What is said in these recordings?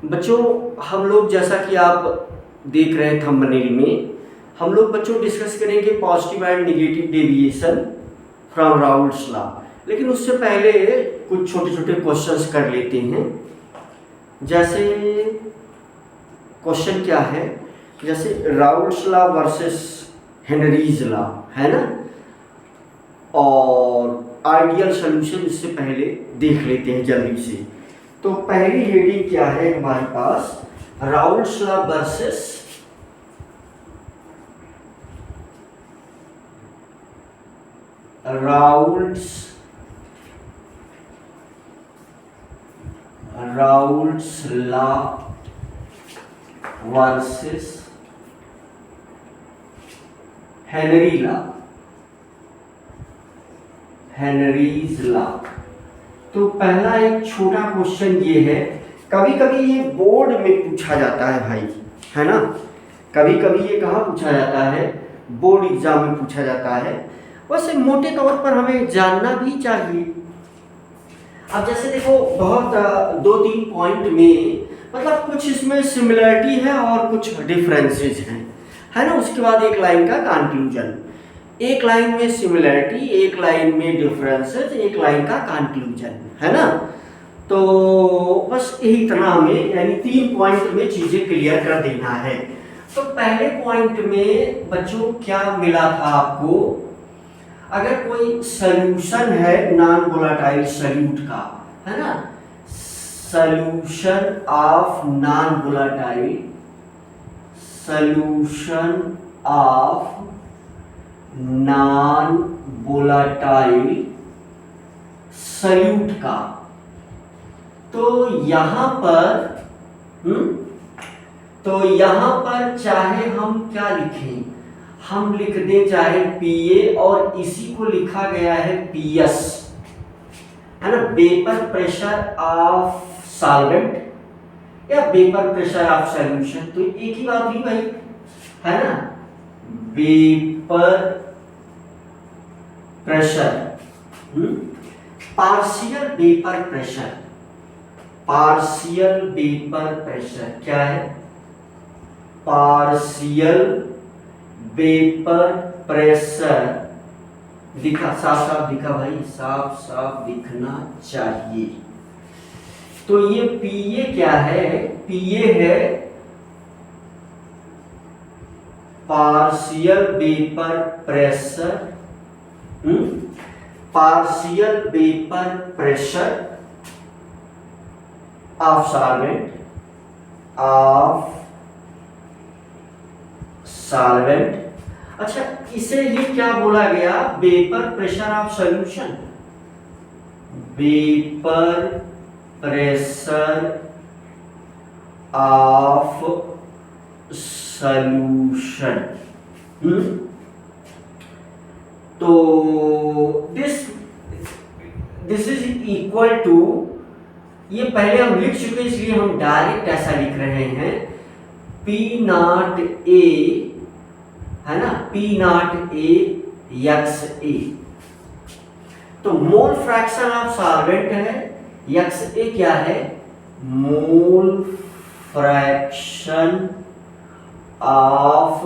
बच्चों, हम लोग जैसा कि आप देख रहे हैं थंबनेल में, हम लोग बच्चों डिस्कस करेंगे positive and negative deviation from Raoult's law. लेकिन उससे पहले कुछ छोटे छोटे क्वेश्चंस कर लेते हैं। जैसे क्वेश्चन क्या है, जैसे Raoult's law versus Henry's law है ना, और आइडियल सॉल्यूशन इससे पहले देख लेते हैं जल्दी से। तो पहली हेडिंग क्या है हमारे पास, Raoult's law versus Raoult's law versus Henry's law. तो पहला एक छोटा क्वेश्चन ये है, कभी कभी ये बोर्ड में पूछा जाता है भाई, है ना, कभी कभी ये कहाँ पूछा जाता है, बोर्ड एग्जाम में पूछा जाता है। वैसे मोटे तौर पर हमें जानना भी चाहिए। अब जैसे देखो, बहुत 2-3 पॉइंट में मतलब कुछ इसमें सिमिलरिटी है और कुछ डिफरेंसेस हैं, है ना। उसके बाद एक लाइन का कंक्लूजन, एक लाइन में सिमिलरिटी, एक लाइन में डिफरेंसेस, एक लाइन का कंक्लूजन, है ना। तो बस यही इतना हमें, यानी 3 पॉइंट में चीजें क्लियर कर देना है। तो पहले पॉइंट में बच्चों क्या मिला था आपको, अगर कोई सॉल्यूशन है नॉन वोलेटाइल सॉल्यूट का, है ना, solution of non volatile, solution of non volatile solute का, तो यहां पर चाहे हम क्या लिखें, हम लिख दें चाहे Pa, और इसी को लिखा गया है Ps, है ना, वेपर प्रेशर ऑफ सॉल्वेंट या वेपर प्रेशर ऑफ सॉल्यूशन, तो एक ही बात ही भाई, है ना, vapour pressure, partial vapour pressure, partial vapour pressure क्या है, पार्शियल वेपर प्रेशर, दिखा साफ साफ दिखा भाई, साफ साफ दिखना चाहिए। तो ये Pa क्या है, Pa है partial vapour pressure, partial vapour pressure of solvent, अच्छा इसे ये क्या बोला गया, vapour pressure of solution, vapour pressure of solution. तो दिस इज इक्वल टू, ये पहले हम लिख चुके इसलिए हम डायरेक्ट ऐसा लिख रहे हैं, P0A, है ना, P0A XA। तो मोल फ्रैक्शन ऑफ सॉल्वेंट है, XA क्या है, मोल फ्रैक्शन ऑफ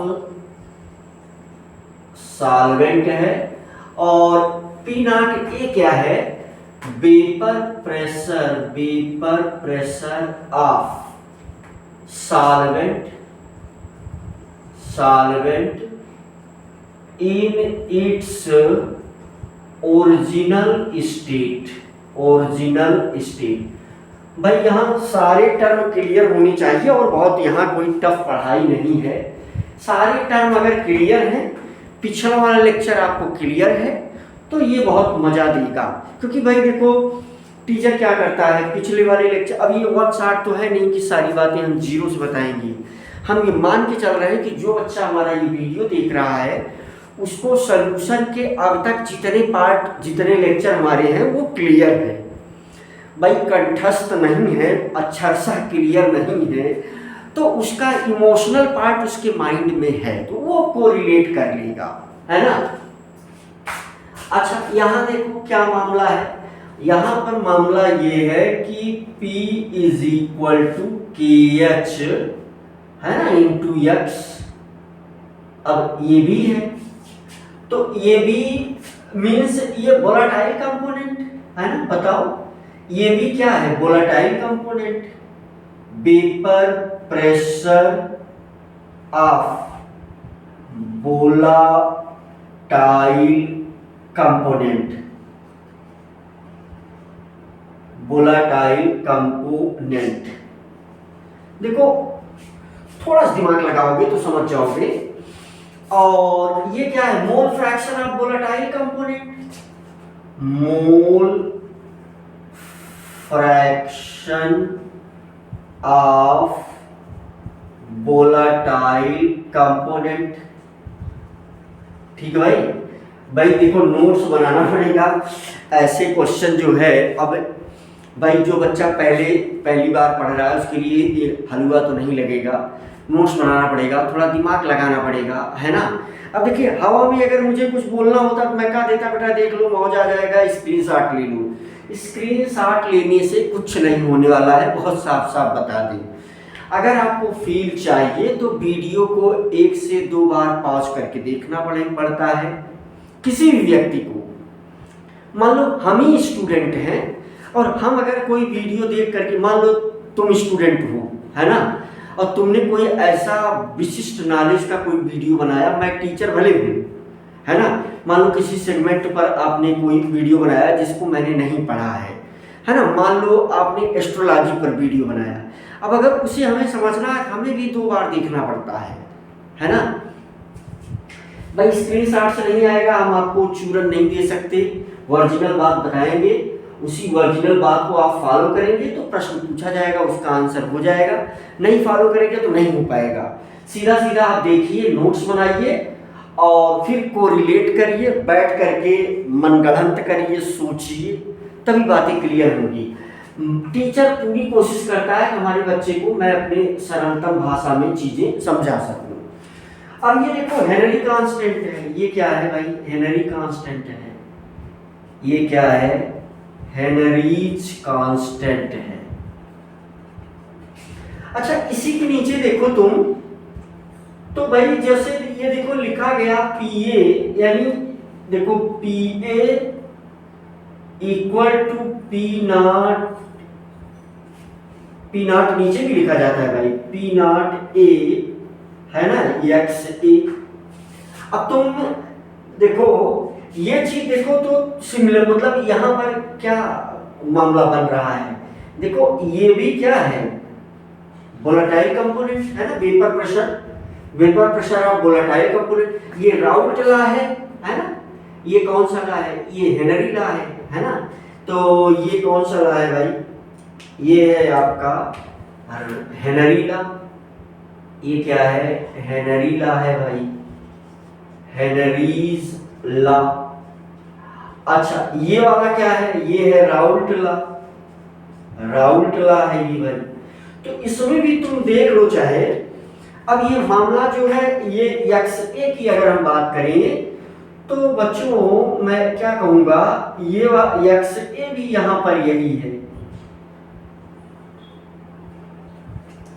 सॉल्वेंट है, और P0A क्या है, vapour pressure of solvent in its original state. भाई यहाँ सारे टर्म क्लियर होनी चाहिए, और बहुत यहाँ कोई टफ पढ़ाई नहीं है, सारे टर्म अगर क्लियर हैं, पिछला वाला लेक्चर आपको क्लियर है, तो ये बहुत मजा देगा। क्योंकि भाई देखो, टीचर क्या करता है, पिछले वाले लेक्चर, अब ये 1 शॉट तो है नहीं कि सारी बातें हम जीरो से बताएंगे, हम ये मान के चल रहे हैं कि जो बच्चा हमारा ये वीडियो देख रहा है उसको सॉल्यूशन के अब तक जितने पार्ट, जितने लेक्चर हमारे हैं वो क्लियर है भाई, कंठस्थ नहीं है, अक्षरशः क्लियर नहीं है, तो उसका इमोशनल पार्ट उसके माइंड में है, तो वो कोरिलेट कर लेगा, है ना। अच्छा यहाँ देखो क्या मामला है, यहां पर मामला ये है कि P is equal to KH है ना इंटू एक्स। अब ये भी है, तो ये भी मीन्स ये वोलेटाइल कंपोनेंट है ना। बताओ ये भी क्या है, volatile component. Vapour pressure of volatile component, volatile component. देखो थोड़ा सा दिमाग लगाओगे तो समझ जाओगे। और ये क्या है, मोल fraction of volatile component, mole fraction of volatile component. ठीक है भाई। भाई देखो नोट्स बनाना पड़ेगा ऐसे क्वेश्चन जो है। अब भाई जो बच्चा पहली बार पढ़ रहा है उसके लिए ये हलवा तो नहीं लगेगा, नोट्स बनाना पड़ेगा, थोड़ा दिमाग लगाना पड़ेगा, है ना। अब देखिए हवा में अगर मुझे कुछ बोलना होता तो मैं कहा देता बेटा देख लो मौज आ जाएगा, स्क्रीनशॉट ले लो। स्क्रीनशॉट लेने से कुछ नहीं होने वाला है, बहुत साफ साफ बता दें। अगर आपको फील चाहिए तो वीडियो को 1 से 2 बार पॉज करके देखना पड़ता है किसी भी व्यक्ति को। मान लो हम ही स्टूडेंट हैं और हम अगर कोई वीडियो देख करके, मान लो तुम स्टूडेंट हो है ना, और तुमने कोई ऐसा विशिष्ट नॉलेज का कोई वीडियो बनाया, मैं टीचर भले हूँ है ना, मान लो किसी सेगमेंट पर आपने कोई वीडियो बनाया जिसको मैंने नहीं पढ़ा है ना, मान लो आपने एस्ट्रोलॉजी पर वीडियो बनाया। अब अगर उसे हमें समझना है हमें भी 2 बार देखना पड़ता है ना। भाई स्क्रीनशॉट से नहीं आएगा, हम आपको चूरन नहीं दे सकते, ओरिजिनल बात बताएंगे, उसी ओरिजिनल बात को आप फॉलो करेंगे तो प्रश्न पूछा जाएगा, उसका आंसर हो जाएगा। नहीं फॉलो करेंगे तो नहीं हो पाएगा। सीधा सीधा आप देखिए, नोट्स बनाइए और फिर कोरिलेट करिए, बैठ करके मनगढ़ंत करिए, सोचिए, तभी बातें क्लियर होगी। टीचर पूरी कोशिश करता है हमारे बच्चे को मैं अपने सरलतम भाषा में चीजें समझा सकूं। अब ये देखो हेनरी कांस्टेंट है, ये क्या है भाई, हेनरी कांस्टेंट है। ये क्या है, हेनरीज कांस्टेंट है। अच्छा इसी के नीचे देखो तुम, तो भाई जैसे ये देखो लिखा गया PA, यानी देखो PA equal to P not नीचे भी लिखा जाता है भाई, P नॉट A है ना, XA। अब तुम देखो ये चीज देखो तो सिमिलर, मतलब यहां पर क्या मामला बन रहा है, देखो ये भी क्या है, वोलेटाइल कंपोनेंट है ना, vapour pressure of volatile component. ये राउल्ट लॉ है ना, ये कौन सा लॉ है, ये हेनरी लॉ है ना। तो ये कौन सा लॉ है भाई, ये है आपका हेनरी लॉ। ये क्या है, हेनरी लॉ है भाई, हेनरीज लॉ। अच्छा ये वाला क्या है, ये है राउल्ट लॉ, राउल्ट लॉ है ये भाई। तो इसमें भी तुम देख लो चाहे। अब ये मामला जो है ये XA की अगर हम बात करें तो बच्चों मैं क्या कहूंगा, ये XA भी यहां पर यही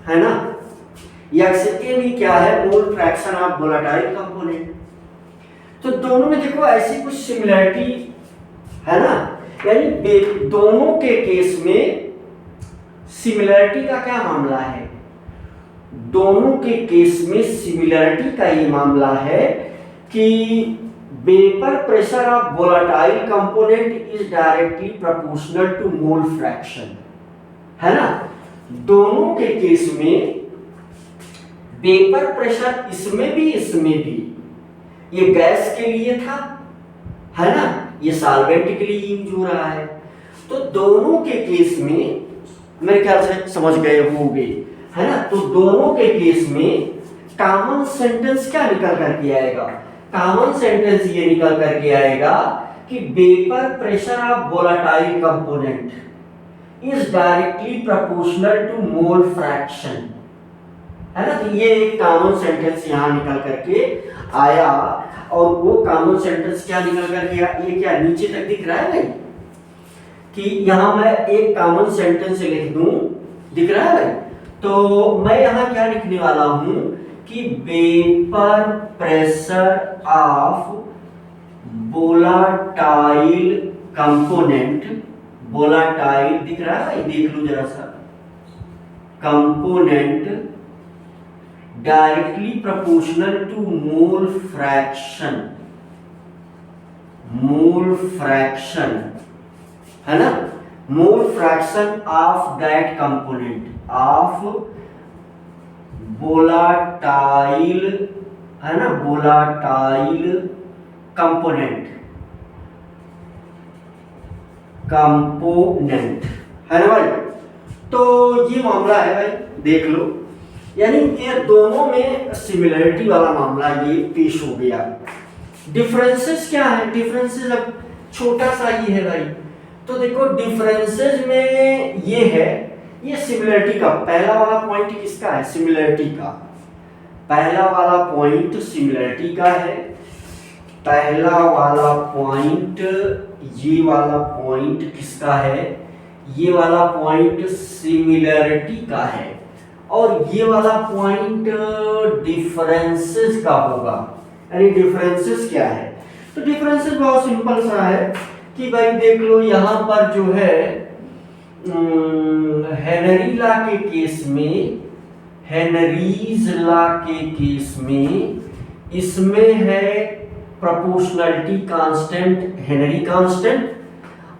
है ना। XA भी क्या है, मोल फ्रैक्शन ऑफ वोलेटाइल कंपोनेंट। तो दोनों में देखो ऐसी कुछ सिमिलरिटी है ना, यानी दोनों के केस में सिमिलरिटी का क्या मामला है, दोनों के केस में सिमिलरिटी का ये मामला है कि vapour pressure of volatile component is directly proportional to mole fraction, है ना। दोनों के केस में वेपर प्रेशर इसमें भी, ये गैस के लिए था है ना, ये सॉल्वेंट के लिए यूज हो रहा है। तो दोनों के केस में मेरे ख्याल से समझ गए होंगे है ना। तो दोनों के केस में कॉमन सेंटेंस क्या निकल करके आएगा, कॉमन सेंटेंस ये निकल करके आएगा कि vapour pressure of volatile component is directly proportional to mole fraction, है ना। तो ये एक कॉमन सेंटेंस यहां निकल करके आया। और वो कॉमन सेंटेंस क्या निकल करके आया, ये क्या नीचे तक दिख रहा है भाई, कि यहाँ मैं एक कॉमन सेंटेंस लिख दूं, दिख रहा है? तो मैं यहाँ क्या लिखने वाला हूं कि vapour pressure of volatile component, volatile दिख रहा है, देख लो जरा सा, component directly proportional to mole fraction, mole fraction है ना, mole fraction of that component of volatile, है ना, वोलाटाइल कंपोनेंट, कंपोनेंट है ना भाई। तो ये मामला है भाई, देख लो, यानी ये दोनों में सिमिलरिटी वाला मामला ये पेश हो गया। डिफरेंसेस क्या है? डिफरेंसेस अब छोटा सा ही है भाई। तो देखो डिफरेंसेस में ये है, ये सिमिलरिटी का पहला वाला पॉइंट किसका है? सिमिलरिटी का पहला वाला पॉइंट सिमिलरिटी का है। पहला वाला पॉइंट, ये वाला पॉइंट किसका है? ये वाला पॉइंट सिमिलरिटी का है। और ये वाला पॉइंट डिफरेंसेस का होगा। यानी डिफरेंसेस क्या है? तो डिफरेंसेस बहुत सिंपल सा है कि भाई देख लो, यहाँ पर जो है हेनरी लॉ के केस में, हेनरीज लॉ के केस में इसमें है प्रोपोर्शनलिटी कांस्टेंट, हेनरी कांस्टेंट,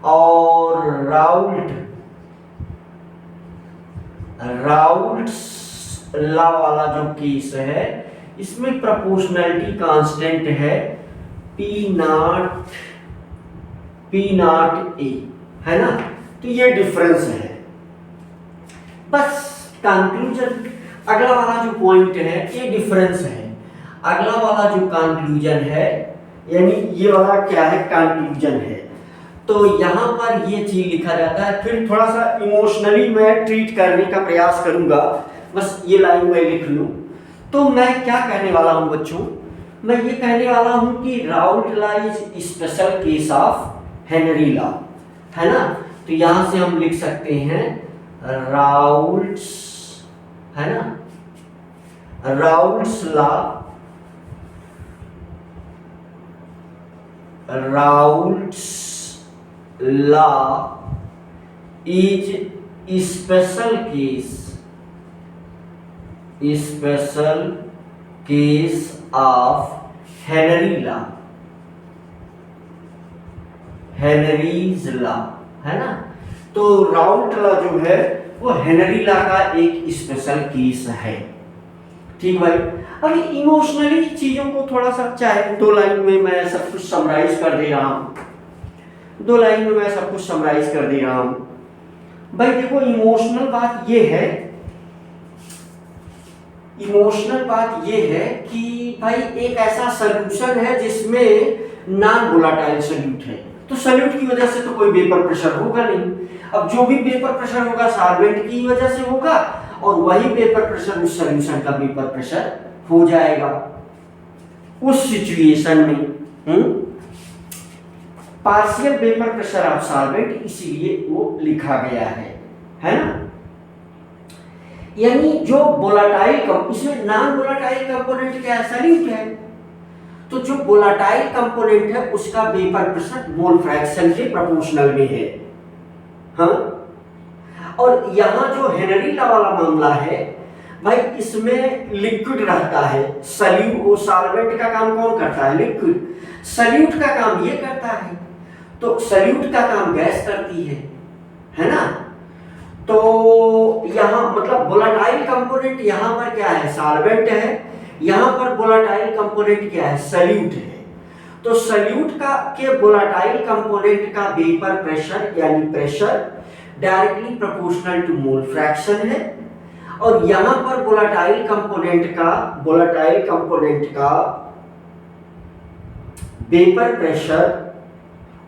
और राउल्ट्स लॉ वाला जो केस है इसमें प्रोपोर्शनलिटी कांस्टेंट है पी नॉट ए, है ना। तो ये डिफरेंस है। बस कंक्लूजन, अगला वाला जो पॉइंट है ये डिफरेंस है। अगला वाला जो कंक्लूजन है, यानी ये वाला क्या है? कंक्लूजन है। तो यहाँ पर ये चीज लिखा जाता है। फिर थोड़ा सा इमोशनली मैं ट्रीट करने का प्रयास करूंगा, बस ये लाइन मैं लिख लूं। तो मैं क्या कहने वाला हूं बच्चों? मैं ये कहने वाला हूं कि Raoult law is special case of Henry law, है ना। तो यहां से हम लिख सकते हैं राउल्ट्स, है ना, Raoult's law, Raoult's law is special case of Henry law, Henry's law, है ना। तो राउल्ट लॉ जो है वो हेनरी लॉ का एक स्पेशल केस है। ठीक भाई। अभी इमोशनली चीजों को थोड़ा सा, चाहे 2 लाइन में मैं सब कुछ समराइज कर दे रहा हूं, 2 लाइन में मैं सब कुछ समराइज कर दे रहा हूं भाई। देखो इमोशनल बात ये है, इमोशनल बात ये है कि भाई एक ऐसा सॉल्यूशन है जिसमें नॉन वोलेटाइल सॉल्यूट है, तो सॉल्यूट की वजह से तो कोई वेपर प्रेशर होगा नहीं। अब जो भी वेपर प्रेशर होगा सॉल्वेंट की वजह से होगा, और वही वेपर प्रेशर उस सॉल्यूशन का वेपर प्रेशर हो जाएगा उस सिचुएशन में। Partial vapour pressure of solvent, इसीलिए वो लिखा गया है ना। यानी जो वोलेटाइल, इसमें नॉन वोलेटाइल कंपोनेंट क्या है? सॉल्यूट है। तो जो वोलेटाइल कंपोनेंट है उसका वेपर प्रेशर मोल फ्रैक्शन के प्रोपोर्शनल में है, हाँ। और यहाँ जो हेनरी लॉ वाला मामला है भाई, इसमें लिक्विड रहता है, सॉल्यूट, सॉल्वेंट का काम कौन करता है? लिक्विड। सॉल्यूट का काम ये करता है, तो सॉल्यूट का काम गैस करती है ना। तो यहाँ मतलब वोलेटाइल कंपोनेंट यहाँ पर क्या है? सॉल्वेंट है। यहाँ पर वोलेटाइल कंपोनेंट क्या है? सॉल्यूट है। तो सॉल्यूट का के वोलेटाइल कंपोनेंट का वेपर प्रेशर यानी pressure directly proportional to mole fraction है, और यहाँ पर वोलेटाइल कंपोनेंट का वेपर प्रेशर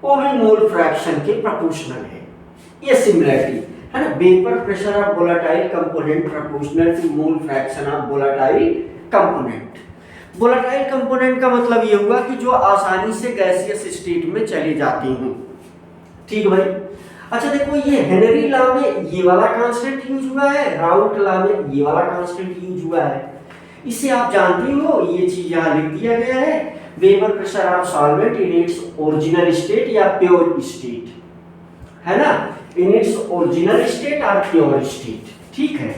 वो भी मोल फ्रैक्शन के प्रोपोर्शनल है। ये सिमिलरिटी है ना। Vapour pressure of volatile component proportional to mole fraction of volatile component. Volatile component का मतलब ये हुआ कि जो आसानी से गैसियस स्टेट में चले जाती हूँ। ठीक भाई। अच्छा देखो, ये हेनरी लॉ में ये वाला कांस्टेंट यूज हुआ है, राउट लॉ में ये वाला कांस्टेंट यूज हुआ है। इससे आप जानते हो, ये चीज यहाँ लिख दिया गया है, vapour pressure of solvent in its original state या प्योर स्टेट, है ना, इन इट्स ओरिजिनल स्टेट और प्योर स्टेट। ठीक है,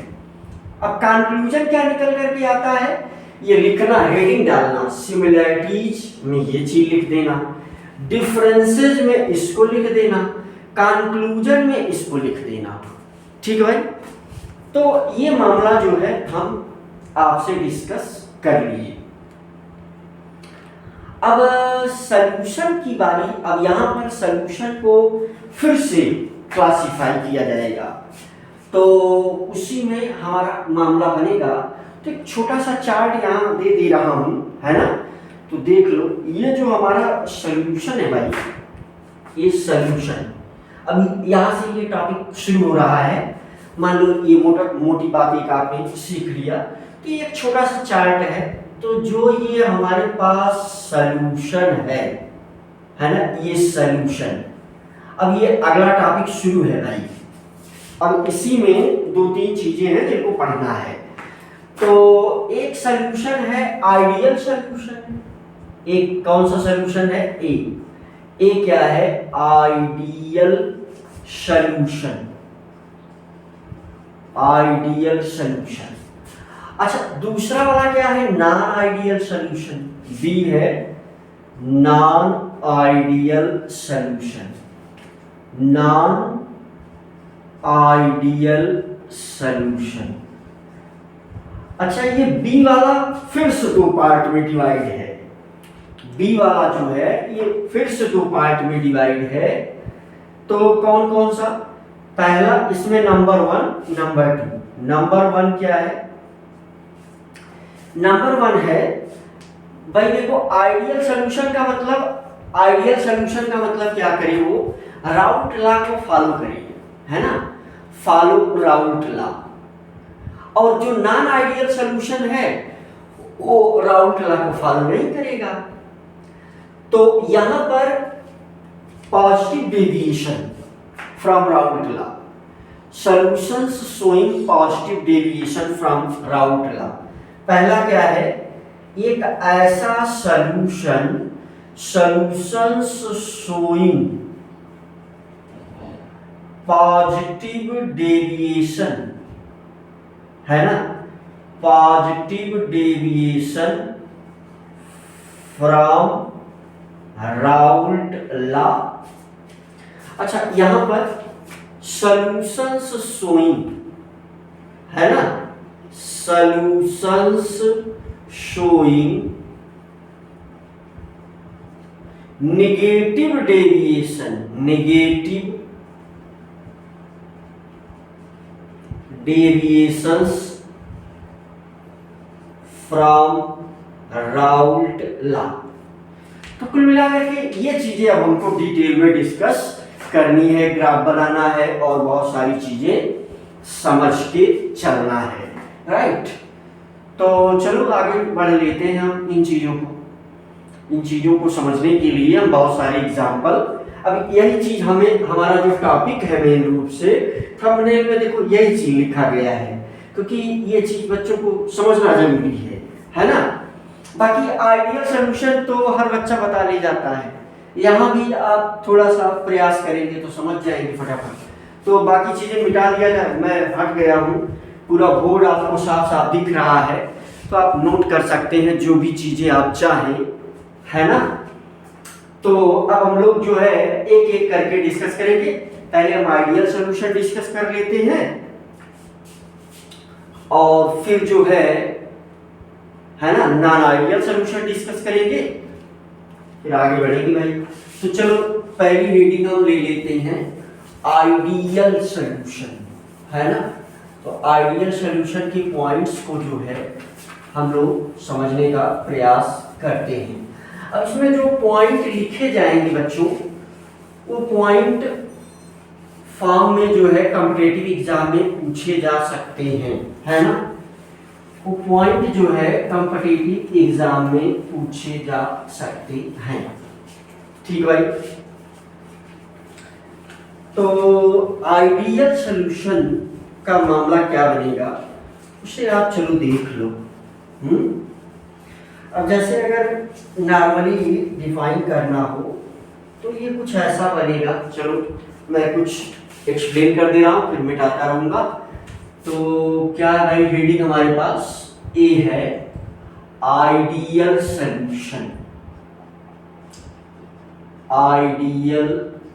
अब कंक्लूजन क्या निकल करके आता है, ये लिखना, हेडिंग डालना, सिमिलरिटीज में ये चीज लिख देना, डिफरेंसेस में इसको लिख देना, कंक्लूजन में इसको लिख देना। ठीक है भाई, तो ये मामला जो है हम आपसे डिस्कस कर लिए। अब सॉल्यूशन की बारी, अब यहां पर सॉल्यूशन को फिर से क्लासिफाई किया जाएगा, तो उसी में हमारा मामला बनेगा। तो एक छोटा सा चार्ट यहाँ दे रहा हूं, है ना, तो देख लो, ये जो हमारा सॉल्यूशन है भाई, ये सॉल्यूशन, अब यहाँ से ये टॉपिक शुरू हो रहा है। मान लो ये मोटी बात एक आपने सीख लिया, तो ये एक छोटा सा चार्ट है, तो जो ये हमारे पास सॉल्यूशन है ना, ये सॉल्यूशन। अब ये अगला टॉपिक शुरू है भाई, अब इसी में 2-3 चीजें हैं जिनको पढ़ना है। तो एक सॉल्यूशन है आइडियल सॉल्यूशन, एक कौन सा सॉल्यूशन है, ए क्या है, आइडियल सॉल्यूशन, आइडियल सॉल्यूशन। अच्छा, दूसरा वाला क्या है, नॉन आइडियल सॉल्यूशन, बी है non ideal solution, non ideal solution. अच्छा, ये बी वाला फिर से 2 पार्ट में डिवाइड है, बी वाला जो है ये फिर से 2 पार्ट में डिवाइड है। तो कौन कौन सा, पहला इसमें नंबर 1, नंबर 2। नंबर 1 क्या है, नंबर 1 है भाई, देखो आइडियल सॉल्यूशन का मतलब, आइडियल सॉल्यूशन का मतलब क्या करे, वो राउट लॉ को फॉलो करेगी, है ना, फॉलो राउट लॉ। और जो नॉन आइडियल सॉल्यूशन है वो राउट लॉ को फॉलो नहीं करेगा। तो यहां पर positive deviation from route law, solutions showing positive deviation from route law. पहला क्या है, एक ऐसा solution, solutions showing positive deviation, है ना, positive deviation from route law. अच्छा, यहां पर सॉल्यूशंस शोइंग, है ना, solutions showing negative deviation, negative deviations from route law. तो कुल मिलाकर के ये चीजें अब हमको डिटेल में डिस्कस करनी है, ग्राफ बनाना है और बहुत सारी चीजें समझ के चलना है, राइट। तो चलो आगे बढ़ लेते हैं हम इन चीजों को समझने के लिए हम बहुत सारे एग्जाम्पल, अब यही चीज हमें, हमारा जो टॉपिक है मेन रूप से थंबनेल में देखो यही चीज लिखा गया है, क्योंकि ये चीज बच्चों को समझना जरूरी है ना। बाकी आइडियल सॉल्यूशन तो हर बच्चा बता ले जाता है, यहाँ भी आप थोड़ा सा प्रयास करेंगे तो समझ जाएंगे फटाफट। तो बाकी चीजें मिटा दिया जाए, मैं हट गया हूँ, पूरा बोर्ड आपको साफ साफ दिख रहा है, तो आप नोट कर सकते हैं जो भी चीजें आप चाहें, है ना। तो अब हम लोग जो है एक एक करके डिस्कस करेंगे। पहले हम आइडियल सॉल्यूशन डिस्कस कर लेते हैं और फिर जो है ना, नॉन आइडियल सॉल्यूशन डिस्कस करेंगे, फिर आगे बढ़ेंगे भाई। तो चलो पहली रीडिंग हम ले लेते हैं आइडियल सॉल्यूशन, है ना। तो आइडियल सॉल्यूशन के पॉइंट्स को जो है हम लोग समझने का प्रयास करते हैं। अब इसमें जो पॉइंट लिखे जाएंगे बच्चों, वो पॉइंट फॉर्म में जो है कॉम्पिटिटिव एग्जाम में पूछे जा सकते हैं, है ना। वो पॉइंट जो है कॉम्पिटिटिव एग्जाम में पूछे जा सकते हैं, ठीक भाई। तो आइडियल सॉल्यूशन का मामला क्या बनेगा उसे आप चलो देख लो। अब जैसे अगर नॉर्मली डिफाइन करना हो तो ये कुछ ऐसा बनेगा। चलो मैं कुछ एक्सप्लेन कर दे रहा हूँ फिर मिटाता रहूँगा। तो क्या है भाई, हेडिंग हमारे पास ए है, आइडियल सॉल्यूशन। आइडियल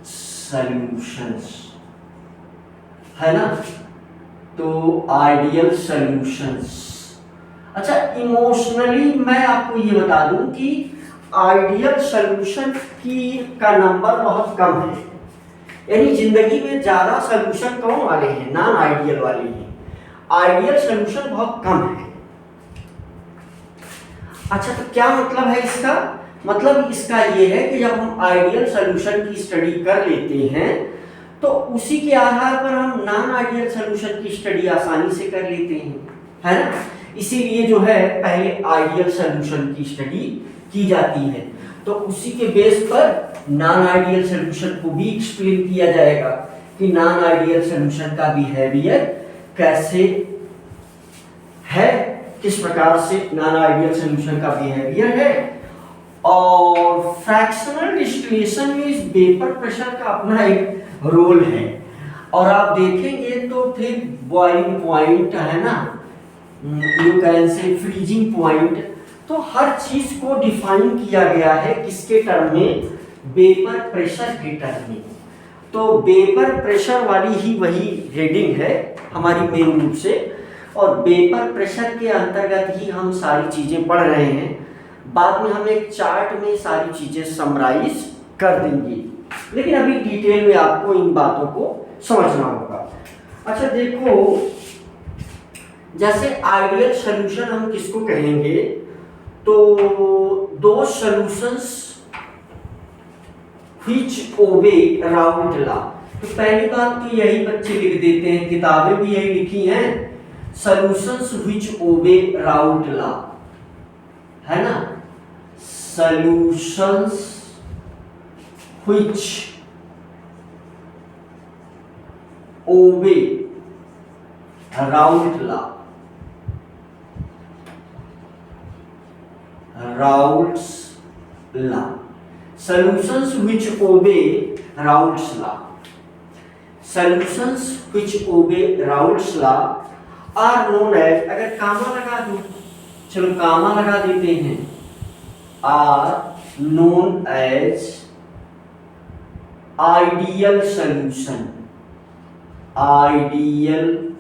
सॉल्यूशंस है ना, तो आइडियल सॉल्यूशंस। अच्छा, इमोशनली मैं आपको ये बता दूं कि आइडियल सॉल्यूशन का नंबर बहुत कम है, यानी जिंदगी में ज्यादा सॉल्यूशन कौन वाले हैं, नॉन आइडियल वाले हैं, आइडियल सॉल्यूशन बहुत कम है। अच्छा, तो क्या मतलब है इसका? मतलब इसका ये है कि जब हम आइडियल सॉल्यूशन की स्टडी कर लेते हैं तो उसी के आधार पर हम नॉन आइडियल सॉल्यूशन की स्टडी आसानी से कर लेते हैं, है ना। इसीलिए जो है पहले आइडियल सॉल्यूशन की स्टडी की जाती है, तो उसी के बेस पर नॉन आइडियल सॉल्यूशन को भी एक्सप्लेन किया जाएगा कि नॉन आइडियल सॉल्यूशन का बिहेवियर कैसे है, किस प्रकार से नॉन आइडियल सॉल्यूशन का बिहेवियर है। और फ्रैक्शनल डिस्टिलेशन में इस वेपर प्रेशर का अपना एक रोल है, और आप देखेंगे तो फिर बॉइलिंग पॉइंट है ना, you can say freezing point, तो हर चीज को डिफाइन किया गया है किसके टर्म में, वेपर प्रेशर के टर्म में। तो वेपर प्रेशर वाली ही वही हेडिंग है हमारी मेन रूप से, और वेपर प्रेशर के अंतर्गत ही हम सारी चीजें पढ़ रहे हैं। बाद में हम एक चार्ट में सारी चीजें समराइज कर देंगे, लेकिन अभी डिटेल में आपको इन बातों को समझना होगा। अच्छा देखो, जैसे आइडियल सॉल्यूशन हम किसको कहेंगे, तो दो solutions which obey Raoult law. तो पहली बात तो यही बच्चे लिख देते हैं, किताबें भी यही लिखी हैं, solutions which obey Raoult law, है ना, solutions which obey Raoult law, Raoult's law, solutions which obey Raoult's law, solutions which obey Raoult's law are known as, अगर कामा लगा दो, चलो कामा लगा देते हैं, are known as ideal solution, ideal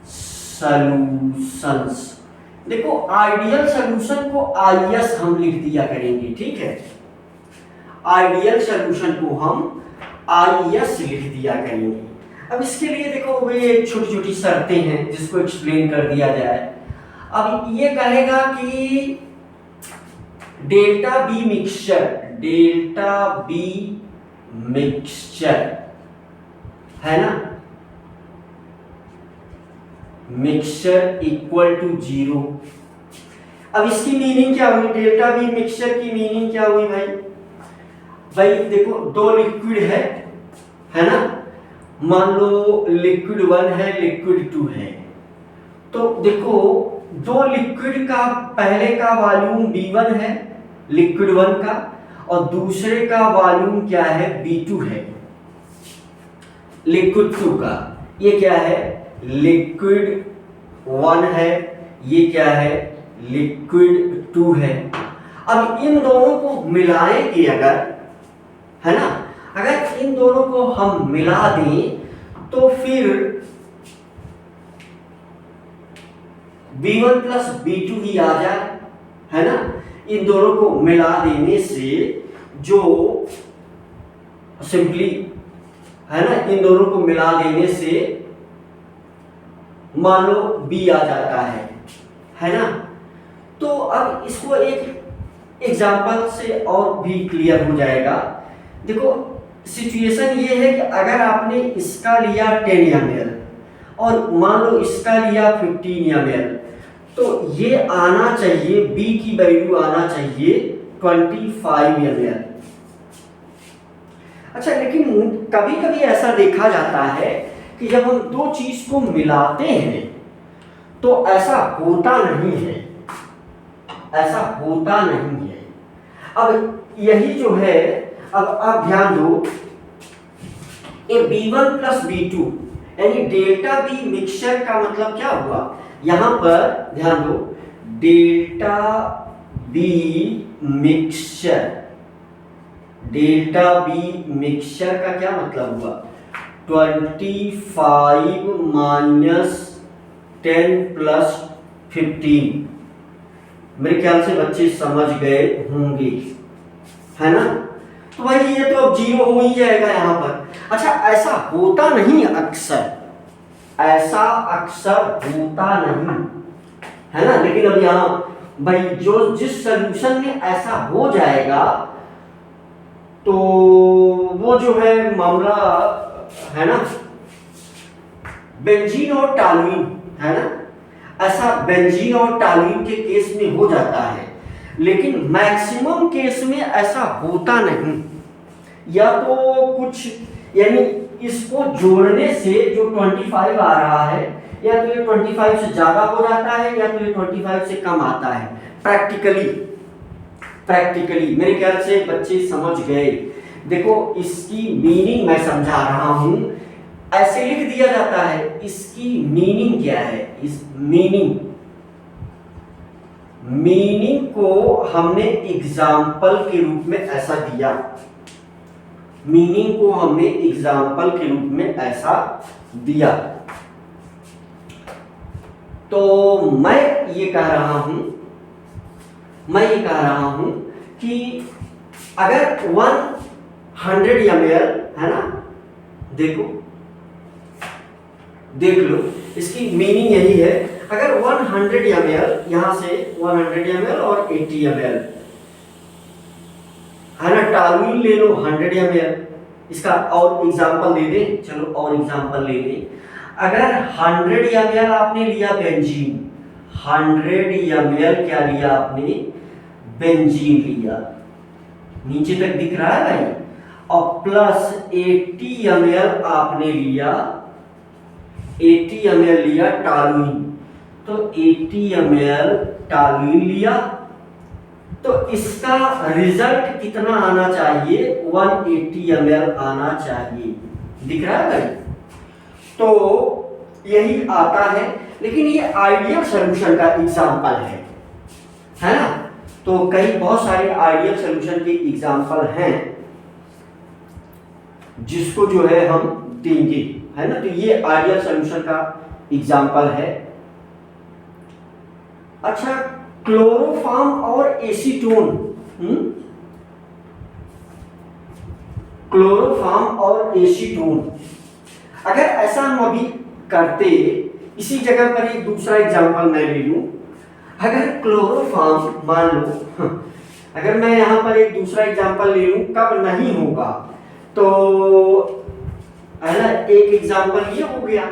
solutions. देखो आइडियल सॉल्यूशन को आईएस हम लिख दिया करेंगे, ठीक है, आइडियल सॉल्यूशन को हम आईएस लिख दिया करेंगे। अब इसके लिए देखो वे छोटी छोटी शर्तें हैं जिसको एक्सप्लेन कर दिया जाए। अब ये कहेगा कि delta B mixture, delta B mixture है ना, मिक्सचर इक्वल टू 0। अब इसकी मीनिंग क्या हुई, डेल्टा बी मिक्सचर की मीनिंग क्या हुई भाई? भाई देखो दो लिक्विड है ना, मान लो लिक्विड 1 है, लिक्विड 2 है, तो देखो दो लिक्विड का पहले का वॉल्यूम B1 है लिक्विड 1 का, और दूसरे का वॉल्यूम क्या है, B2 है लिक्विड 2 का। ये क्या है, लिक्विड 1 है, ये क्या है, लिक्विड 2 है। अब इन दोनों को मिलाएंगे अगर, है ना, अगर इन दोनों को हम मिला दें तो फिर B1 प्लस B2 ही आ जाए, है ना। इन दोनों को मिला देने से जो सिंपली है ना, इन दोनों को मिला देने से मान लो B आ जाता है ना। तो अब इसको एक एग्जांपल से और भी क्लियर हो जाएगा। देखो सिचुएशन ये है कि अगर आपने इसका लिया 10 ml और मान लो इसका लिया 15 ml, तो ये आना चाहिए, B की वैल्यू आना चाहिए 25 ml। अच्छा, लेकिन कभी कभी ऐसा देखा जाता है कि जब हम दो चीज को मिलाते हैं तो ऐसा होता नहीं है, ऐसा होता नहीं है। अब यही जो है, अब आप ध्यान दो, ए B1 प्लस B2 यानी डेल्टा बी मिक्सचर का मतलब क्या हुआ, यहां पर ध्यान दो, delta B mixture, delta B mixture का क्या मतलब हुआ, 25 माइनस 10 प्लस 15। मेरे ख्याल से बच्चे समझ गए होंगे, है ना। तो भाई ये तो अब 0 हो ही जाएगा यहाँ पर। अच्छा, ऐसा होता नहीं अक्सर, ऐसा अक्सर होता नहीं, है ना। लेकिन अब यहाँ भाई जो जिस सॉल्यूशन में ऐसा हो जाएगा तो वो जो है मामला, है ना, बेंजीन और टॉलुइन, है ना, ऐसा बेंजीन और टॉलुइन के केस में हो जाता है, लेकिन मैक्सिमम केस में ऐसा होता नहीं। या तो कुछ यानी इसको जोड़ने से जो 25 आ रहा है, या तो ये 25 से ज्यादा हो जाता है या तो ये 25 से कम आता है। प्रैक्टिकली मेरे ख्याल से बच्चे समझ गए। देखो, इसकी मीनिंग मैं समझा रहा हूं, ऐसे लिख दिया जाता है। इसकी मीनिंग क्या है, इस मीनिंग को हमने एग्जाम्पल के रूप में ऐसा दिया, मीनिंग को हमने एग्जाम्पल के रूप में ऐसा दिया। तो मैं ये कह रहा हूं कि अगर 100 ml, है ना, देख लो, इसकी मीनिंग यही है। अगर 100 ml, यहां से 100 ml और 80 ml, है ना, टॉलुइन ले लो 100 ml, इसका और एग्जांपल दे दें, चलो और एग्जांपल ले लें। अगर 100 ml आपने लिया बेंजीन, 100 ml क्या लिया आपने, बेंजीन लिया, नीचे तक दिख रहा है भाई, और प्लस 80 ml आपने लिया, 80 ml लिया टॉलुइन, तो 80 ml टॉलुइन लिया, तो इसका रिजल्ट कितना आना चाहिए, 180 ml आना चाहिए, दिख रहा है भाई। तो यही आता है, लेकिन ये आइडियल सॉल्यूशन का एग्जांपल है ना। तो कई बहुत सारे आइडियल सॉल्यूशन के एग्जांपल हैं जिसको जो है हम देंगे, है ना। तो ये आइडियल सॉल्यूशन का एग्जांपल है। अच्छा, क्लोरोफॉर्म और एसीटोन, क्लोरोफॉर्म और एसीटोन, अगर ऐसा हम अभी करते, इसी जगह पर एक दूसरा एग्जांपल मैं ले लूं। अगर क्लोरोफॉर्म, मान लो अगर मैं यहां पर एक दूसरा एग्जांपल ले लूं, कब नहीं होगा, तो है ना, एक एग्जांपल ये हो गया,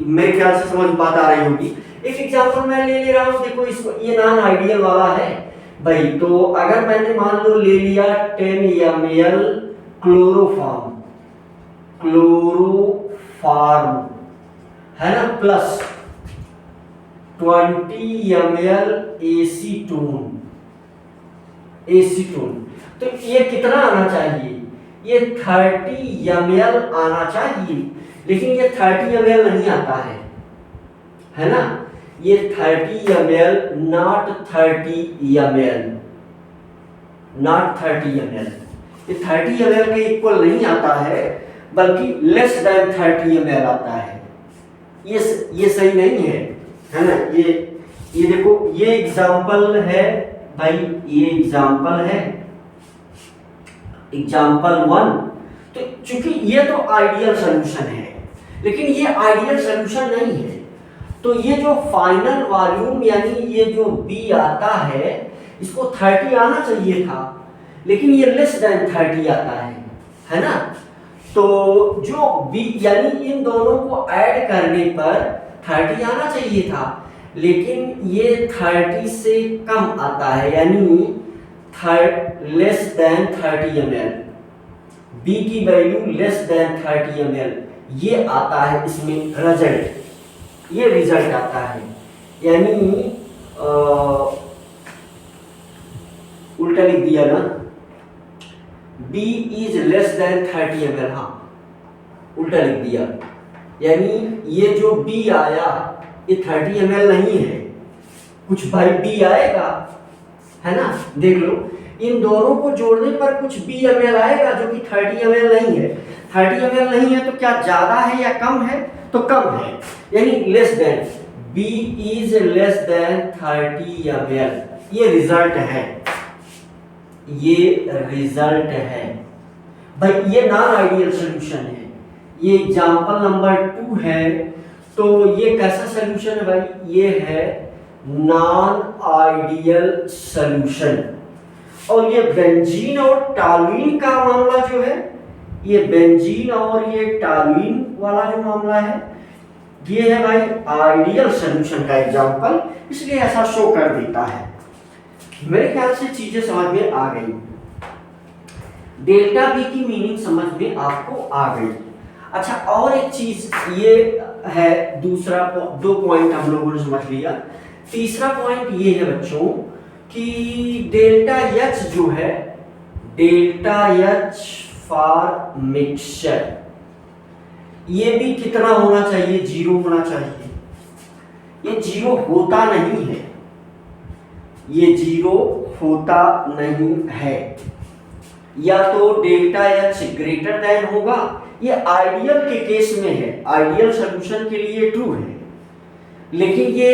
मेरे ख्याल से समझ बात आ रही होगी। एक एग्जांपल मैं ले रहा हूं, देखो इसको, ये नॉन आइडियल वाला है भाई। तो अगर मैंने मान लो ले लिया 10 ml क्लोरोफॉर्म, है ना, प्लस 20 ml एसीटोन, तो ये कितना आना चाहिए, ये 30 ml आना चाहिए, लेकिन ये 30 ml नहीं आता है ना, ये 30 ml, नॉट 30 ml, ये 30 ml के इक्वल नहीं आता है, बल्कि लेस देन 30 ml आता है। ये सही नहीं है ना। ये देखो, ये एग्जांपल है भाई, ये एग्जांपल है, एग्जांपल 1। तो चूंकि ये तो आइडियल सॉल्यूशन है, लेकिन ये आइडियल सॉल्यूशन नहीं है, तो ये जो फाइनल वॉल्यूम यानी ये जो B आता है, इसको 30 आना चाहिए था, लेकिन ये लेस देन 30 आता है ना। तो जो B यानी इन दोनों को ऐड करने पर 30 आना चाहिए था, लेकिन ये 30 से कम आता है, यानी लेस देन 30 ml, बी की वैल्यू लेस देन 30 ml, ये आता है इसमें रिजल्ट, ये रिजल्ट आता है। यानी उल्टा लिख दिया ना, B is less then 30 ml, हाँ उल्टा लिख दिया। यानी ये जो B आया ये 30 ml नहीं है, कुछ भाई B आएगा, है ना, देख लो इन दोनों को जोड़ने पर कुछ B ml आएगा जो कि 30 ml नहीं है। 30 ml नहीं है तो क्या ज्यादा है या कम है? तो कम है, यानी less than, B is less then 30 ml, ये रिजल्ट है, ये रिजल्ट है भाई, ये नॉन आइडियल सॉल्यूशन है। ये एग्जांपल नंबर 2 है, तो ये कैसा सॉल्यूशन है भाई? ये है नॉन आइडियल सॉल्यूशन। और ये बेंजीन और टॉलुइन का मामला जो है, ये बेंजीन और ये टॉलुइन वाला जो मामला है, ये है भाई आइडियल सॉल्यूशन का एग्जांपल, इसलिए ऐसा शो कर देता है। मेरे ख्याल से चीजें समझ में आ गई, डेल्टा बी की मीनिंग समझ में आपको आ गई। अच्छा, और एक चीज ये है, दूसरा 2 पॉइंट हम लोगों ने समझ लिया। तीसरा पॉइंट ये है बच्चों कि डेल्टा एच जो है, डेल्टा एच फॉर मिक्सचर, ये भी कितना होना चाहिए? 0 होना चाहिए। ये 0 होता नहीं है, ये 0 होता नहीं है। या तो डेल्टा एच ग्रेटर देन होगा, ये आइडियल के केस में है, आइडियल सॉल्यूशन के लिए ट्रू है। लेकिन ये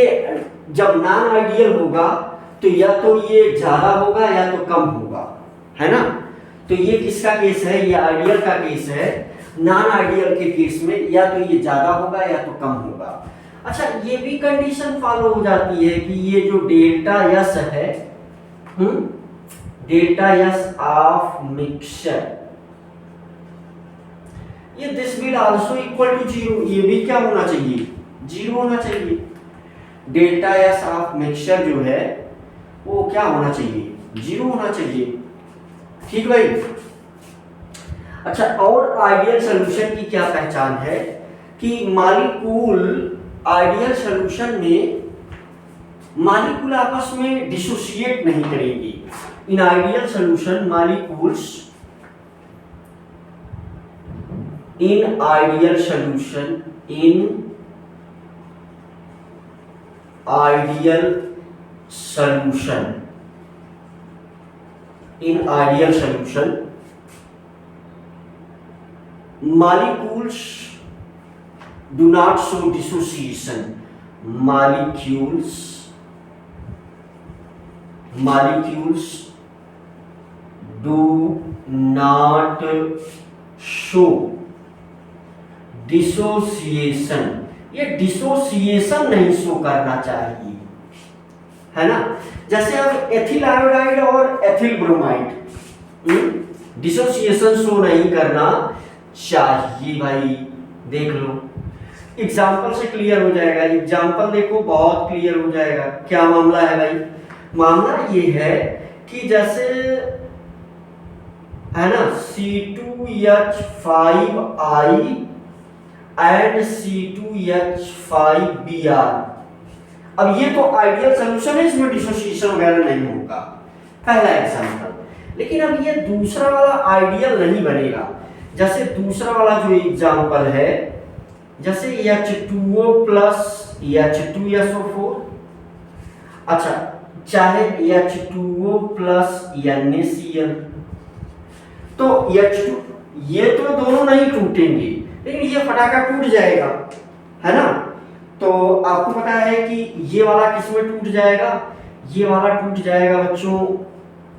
जब नॉन आइडियल होगा तो या तो ये ज्यादा होगा या तो कम होगा, है ना। तो ये किसका केस है? ये आइडियल का केस है। नॉन आइडियल के केस में या तो ये ज्यादा होगा या तो कम होगा। अच्छा, ये भी कंडीशन फॉलो हो जाती है कि ये जो डेल्टा एस है, डेल्टा एस ऑफ मिक्सचर, ये this will also equal to 0, ये भी क्या होना चाहिए? 0 होना चाहिए। डेल्टा एस ऑफ मिक्सचर जो है वो क्या होना चाहिए? 0 होना चाहिए। ठीक भाई। अच्छा, और आइडियल सॉल्यूशन की क्या पहचान है कि मॉलिक्यूल आइडियल सॉल्यूशन में मॉलिक्यूल आपस में डिसोसिएट नहीं करेंगी। In ideal solution molecules, in ideal solution, in ideal solution, in ideal solution molecules do not show dissociation, molecules do not show dissociation, ये डिसोसिएशन नहीं शो करना चाहिए, है ना। जैसे अब एथिल आयोडाइड और एथिल ब्रोमाइड, डिसोसिएशन शो नहीं करना चाहिए भाई। देख लो, एग्जाम्पल से क्लियर हो जाएगा। एग्जाम्पल देखो, बहुत क्लियर हो जाएगा। क्या मामला है भाई? मामला ये है कि जैसे है ना C2H5I एंड C2H5Br। अब ये तो आइडियल सॉल्यूशन है, इसमें डिसोसिएशन वगैरह नहीं होगा, पहला एग्जाम्पल। लेकिन अब ये दूसरा वाला आइडियल नहीं बनेगा। जैसे दूसरा वाला जो एग्जाम्पल है, जैसे H2O प्लस H2SO4, अच्छा चाहे H2O प्लस NaCl, तो H2, ये तो दोनों नहीं टूटेंगे, लेकिन ये फटाका टूट जाएगा, है ना। तो आपको पता है कि ये वाला किस में टूट जाएगा? ये वाला टूट जाएगा बच्चों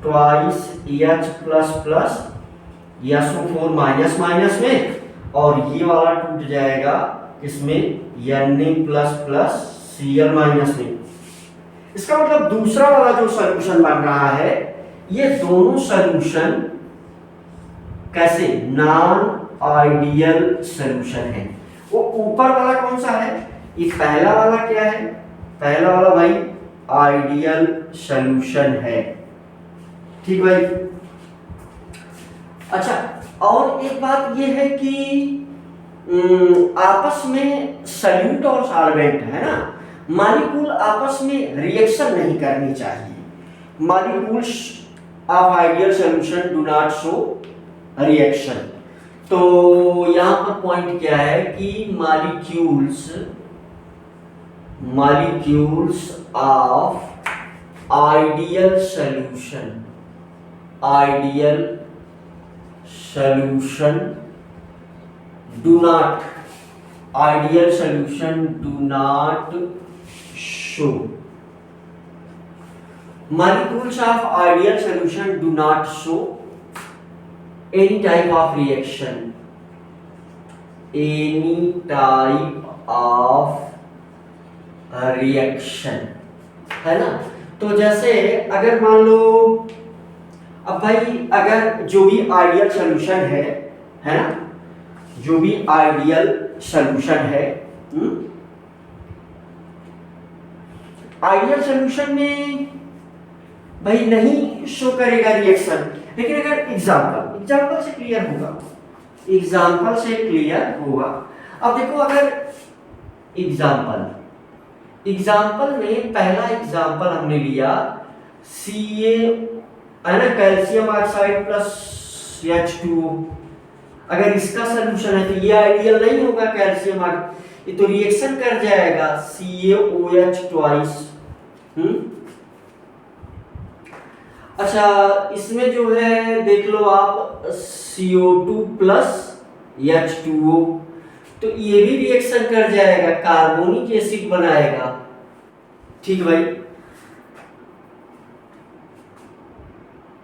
twice H plus plus SO4 minus minus में, और ये वाला टूट जाएगा किसमें? Na plus plus Cl minus में। इसका मतलब दूसरा वाला जो सॉल्यूशन बन रहा है, ये दोनों सॉल्यूशन कैसे? नॉन आइडियल सॉल्यूशन है। वो ऊपर वाला कौन सा है? ये पहला वाला क्या है? पहला वाला भाई आइडियल सॉल्यूशन है। ठीक भाई। अच्छा, और एक बात ये है कि आपस में सल्यूट और सॉल्वेंट है ना, मॉलिक्यूल आपस में रिएक्शन नहीं करनी चाहिए। Molecules of ideal solution do not show reaction. तो यहां पर पॉइंट क्या है कि molecules of ideal solution do not ideal solution do not show molecules of ideal solution do not show any type of reaction है ना। तो जैसे अगर मान लो अब भाई अगर जो भी आइडियल सॉल्यूशन है ना, जो भी आइडियल सॉल्यूशन है, आइडियल सॉल्यूशन में भाई नहीं शो करेगा रिएक्शन, लेकिन अगर एग्जांपल से क्लियर होगा। अब देखो अगर एग्जांपल में पहला एग्जांपल हमने लिया Ca है ना, कैल्शियम ऑक्साइड प्लस H2O। अगर इसका सलूशन है तो ये आइडियल नहीं होगा कैल्शियम ऑक्साइड, ये तो रिएक्शन कर जाएगा CaOH ट्वाइस। अच्छा इसमें जो है देख लो आप CO2 प्लस H2O, तो ये भी रिएक्शन कर जाएगा, कार्बोनिक एसिड बनाएगा। ठीक भाई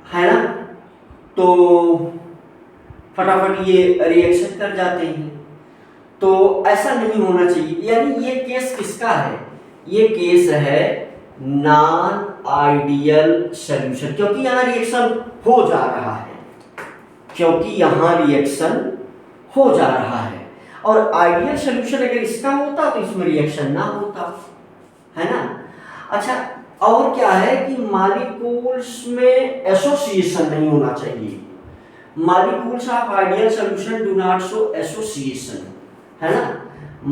है ना, तो फटाफट ये रिएक्शन कर जाते हैं। तो ऐसा नहीं होना चाहिए, यानी ये केस किसका है, ये केस है नॉन आइडियल सॉल्यूशन, क्योंकि यहाँ रिएक्शन हो जा रहा है, और आइडियल सॉल्यूशन अगर इसका होता तो इसमें रिएक्शन ना होता, है ना। अच्छा और क्या है कि मॉलिक्यूल्स में एसोसिएशन नहीं होना चाहिए। Molecules of ideal solution do not show association, है ना।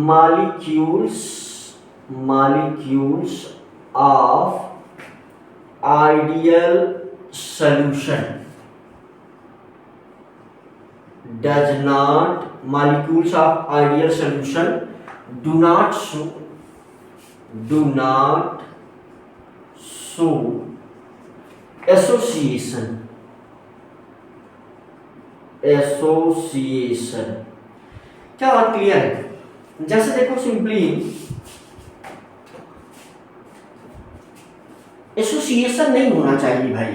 Molecules of ideal solution molecules of ideal solution do not show association। क्या बात क्लियर है? जैसे देखो सिंपली एसोसिएशन नहीं होना चाहिए भाई,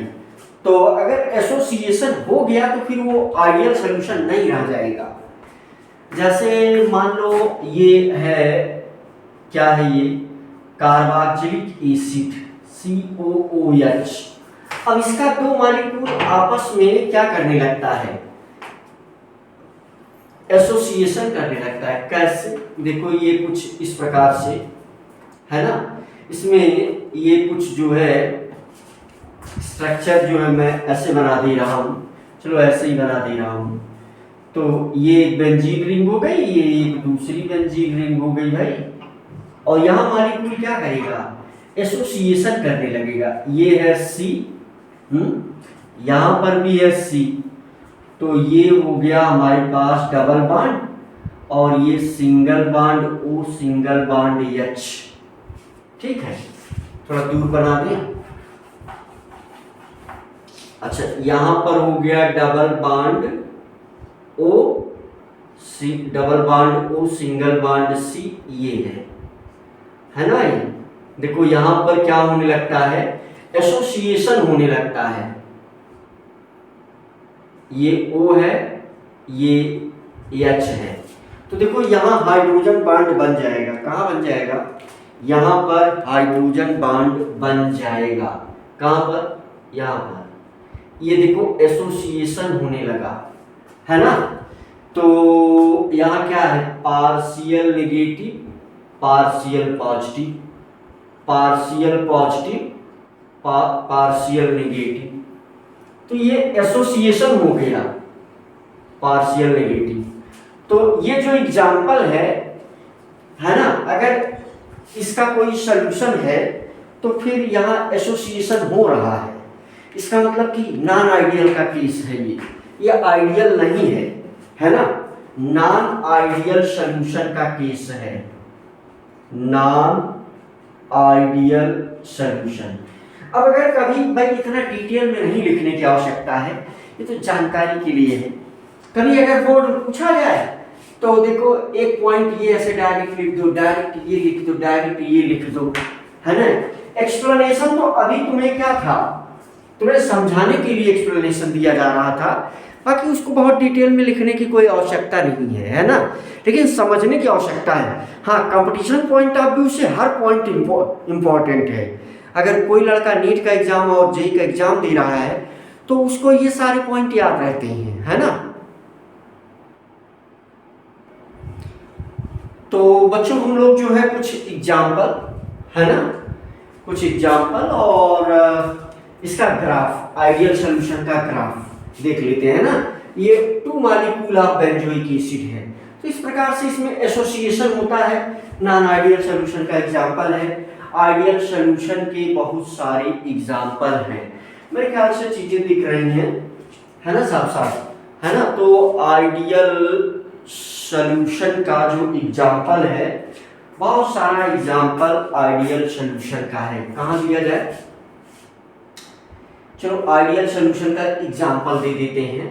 तो अगर एसोसिएशन हो गया तो फिर वो आइडियल सॉल्यूशन नहीं रह जाएगा। जैसे मान लो ये है, क्या है ये, कार्बोक्सिलिक एसिड COOH। अब इसका दो मॉलिक्यूल आपस में क्या करने लगता है, एसोसिएशन करने लगता है। कैसे, देखो ये कुछ इस प्रकार से है ना, इसमें ये कुछ जो है स्ट्रक्चर जो है मैं ऐसे बना दे रहा हूँ, चलो ऐसे ही बना दे रहा हूँ। तो ये एक बेंजीन रिंग हो गई, ये एक दूसरी बेंजीन रिंग हो गई भाई, और यहाँ मॉलिक्यूल क्या करेगा, एसोसिएशन करने लगेगा। ये है C, यहाँ पर भी है C, तो ये हो गया हमारे पास डबल बॉन्ड, और ये single bond O, single bond H। ठीक है, थोड़ा दूर बना दें। अच्छा यहां पर हो गया double bond O, double bond O, single bond C, ये है ना। ये देखो यहां पर क्या होने लगता है, एसोसिएशन होने लगता है। ये O है, ये H है, तो देखो यहाँ हाइड्रोजन बॉन्ड बन जाएगा। कहाँ बन जाएगा, यहाँ पर हाइड्रोजन बॉन्ड बन जाएगा। कहाँ पर, यहाँ पर। ये देखो एसोसिएशन होने लगा, है ना। तो यहाँ क्या है, partial negative, partial positive, partial positive, partial negative. तो ये एसोसिएशन हो गया, पार्शियल नेगेटिव। तो ये जो एग्जाम्पल है ना, अगर इसका कोई सॉल्यूशन है तो फिर यहाँ एसोसिएशन हो रहा है, इसका मतलब कि नॉन आइडियल का केस है ये आइडियल नहीं है ना, नॉन आइडियल सॉल्यूशन का केस है, नॉन आइडियल सॉल्यूशन। अब अगर कभी भाई इतना डिटेल में नहीं लिखने की आवश्यकता है, ये तो जानकारी के लिए है, कभी अगर बोर्ड पूछा जाए तो देखो एक पॉइंट ये ऐसे डायरेक्ट लिख दो, डायरेक्ट ये लिख दो, डायरेक्ट ये लिख दो, है ना। एक्सप्लेनेशन तो अभी तुम्हें क्या था, तुम्हें समझाने के लिए एक्सप्लेनेशन दिया जा रहा था, बाकी उसको बहुत डिटेल में लिखने की कोई आवश्यकता नहीं है ना, लेकिन समझने की आवश्यकता है। हाँ, कंपटीशन पॉइंट ऑफ व्यू से हर पॉइंट इम्पोर्टेंट है। अगर कोई लड़का नीट का एग्जाम और जेई का एग्जाम दे रहा है तो उसको ये सारे पॉइंट याद रहते हैं, है ना। तो बच्चों हम लोग जो है कुछ एग्जाम्पल, है ना, कुछ एग्जाम्पल और इसका ग्राफ, आइडियल सॉल्यूशन का ग्राफ देख लेते हैं ना। ये 2 मॉलिक्यूल ऑफ बेंजोइक एसिड है, तो इस प्रकार से इसमें एसोसिएशन होता है। नॉन आइडियल सॉल्यूशन का एग्जाम्पल है, आइडियल सॉल्यूशन के बहुत सारे एग्जाम्पल हैं। मेरे ख्याल से चीजें दिख रही हैं, है ना, साफ साफ, है ना। तो आइडियल सॉल्यूशन का जो एग्जाम्पल है, बहुत सारा एग्जाम्पल आइडियल सॉल्यूशन का है। कहाँ दिया जाए, चलो आइडियल सॉल्यूशन का एग्जाम्पल दे देते हैं।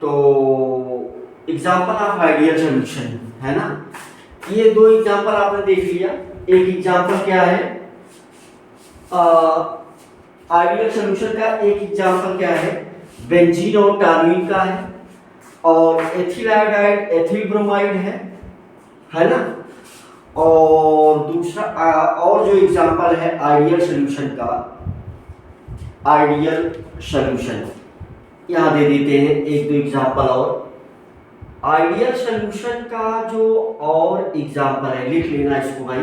तो एग्जाम्पल ऑफ आइडियल सॉल्यूशन, है ना, ये 2 एग्जाम्पल आपने देख लिया। एक एग्जाम्पल क्या है, आइडियल सॉल्यूशन का एक एग्जाम्पल क्या है, बेंजीन और टॉल्यूइन का है, और एथिल आयोडाइड एथिल ब्रोमाइड है ना। और दूसरा और जो एग्जाम्पल है आइडियल सॉल्यूशन का, आइडियल सॉल्यूशन यहाँ दे देते हैं 1-2 एग्जाम्पल। और आइडियल सॉल्यूशन का जो और एग्जाम्पल है, लिख लेना इसको भाई,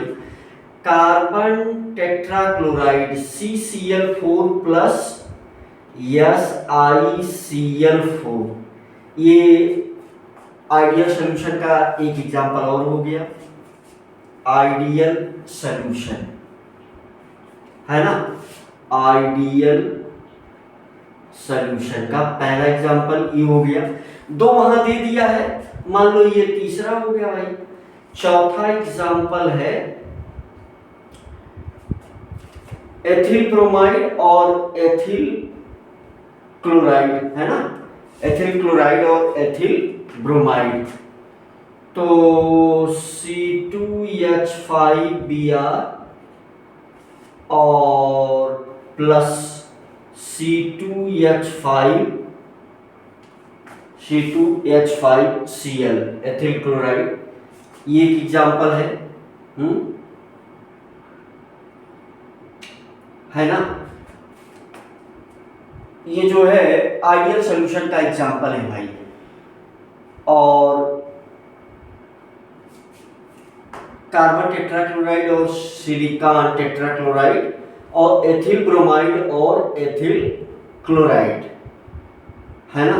carbon tetrachloride CCl4 plus SiCl4, ये आइडियल सॉल्यूशन का एक एग्जाम्पल और हो गया। आइडियल सॉल्यूशन, है ना, आइडियल सॉल्यूशन का पहला एग्जाम्पल ये हो गया। 2 वहां दे दिया है, मान लो ये तीसरा हो गया भाई। चौथा एग्जाम्पल है एथिल ब्रोमाइड और एथिल क्लोराइड, है ना, एथिल क्लोराइड और एथिल ब्रोमाइड। तो C2H5Br और प्लस C2H5Cl एथिल क्लोराइड, ये एक एग्जाम्पल है ना। ये जो है आइडियल सॉल्यूशन का एग्जाम्पल है भाई। और कार्बन टेट्राक्लोराइड और सिलिकॉन टेट्राक्लोराइड और एथिल ब्रोमाइड और एथिल क्लोराइड, है ना।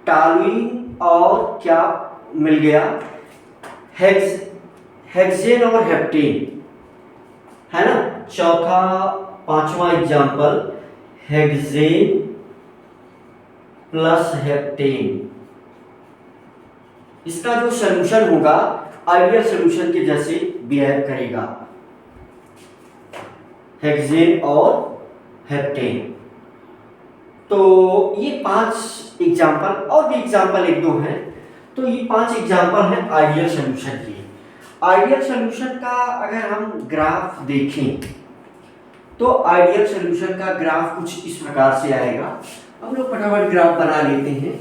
टॉल्यूइन और क्या मिल गया, हेक्सेन और हेप्टेन, है ना। चौथा 5वां एग्जाम्पल हेक्सेन प्लस हेप्टेन, इसका जो सॉल्यूशन होगा आइडियल सॉल्यूशन के जैसे बिहेव करेगा, हेक्सेन और हेप्टेन। तो ये 5 एग्जाम्पल, और भी एग्जाम्पल 1-2 हैं। तो ये 5 एग्जाम्पल हैं आइडियल सॉल्यूशन के। आइडियल सॉल्यूशन का अगर हम ग्राफ देखें तो आइडियल सॉल्यूशन का ग्राफ कुछ इस प्रकार से आएगा। हम लोग फटाफट ग्राफ बना लेते हैं।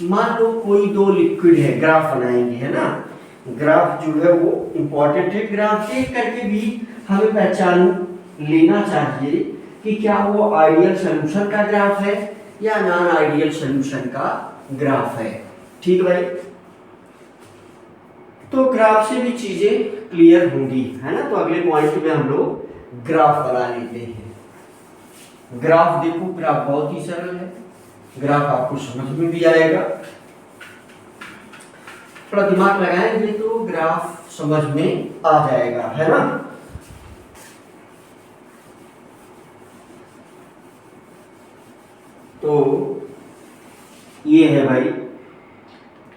मान लो कोई 2 लिक्विड है, ग्राफ बनाएंगे, है ना। ग्राफ जो है वो इम्पोर्टेंट है, ग्राफ देख करके भी हमें पहचान लेना चाहिए कि क्या वो आइडियल सॉल्यूशन का ग्राफ है या नॉन आइडियल सॉल्यूशन का ग्राफ है। ठीक भाई, तो ग्राफ से भी चीजें क्लियर होंगी, है ना। तो अगले पॉइंट में हम लोग ग्राफ बना लेते हैं। ग्राफ देखो, ग्राफ बहुत ही सरल है। ग्राफ आपको समझ में भी आएगा। थोड़ा दिमाग लगाएंगे तो ग्राफ समझ में आ जाएगा, है ना। तो ये है भाई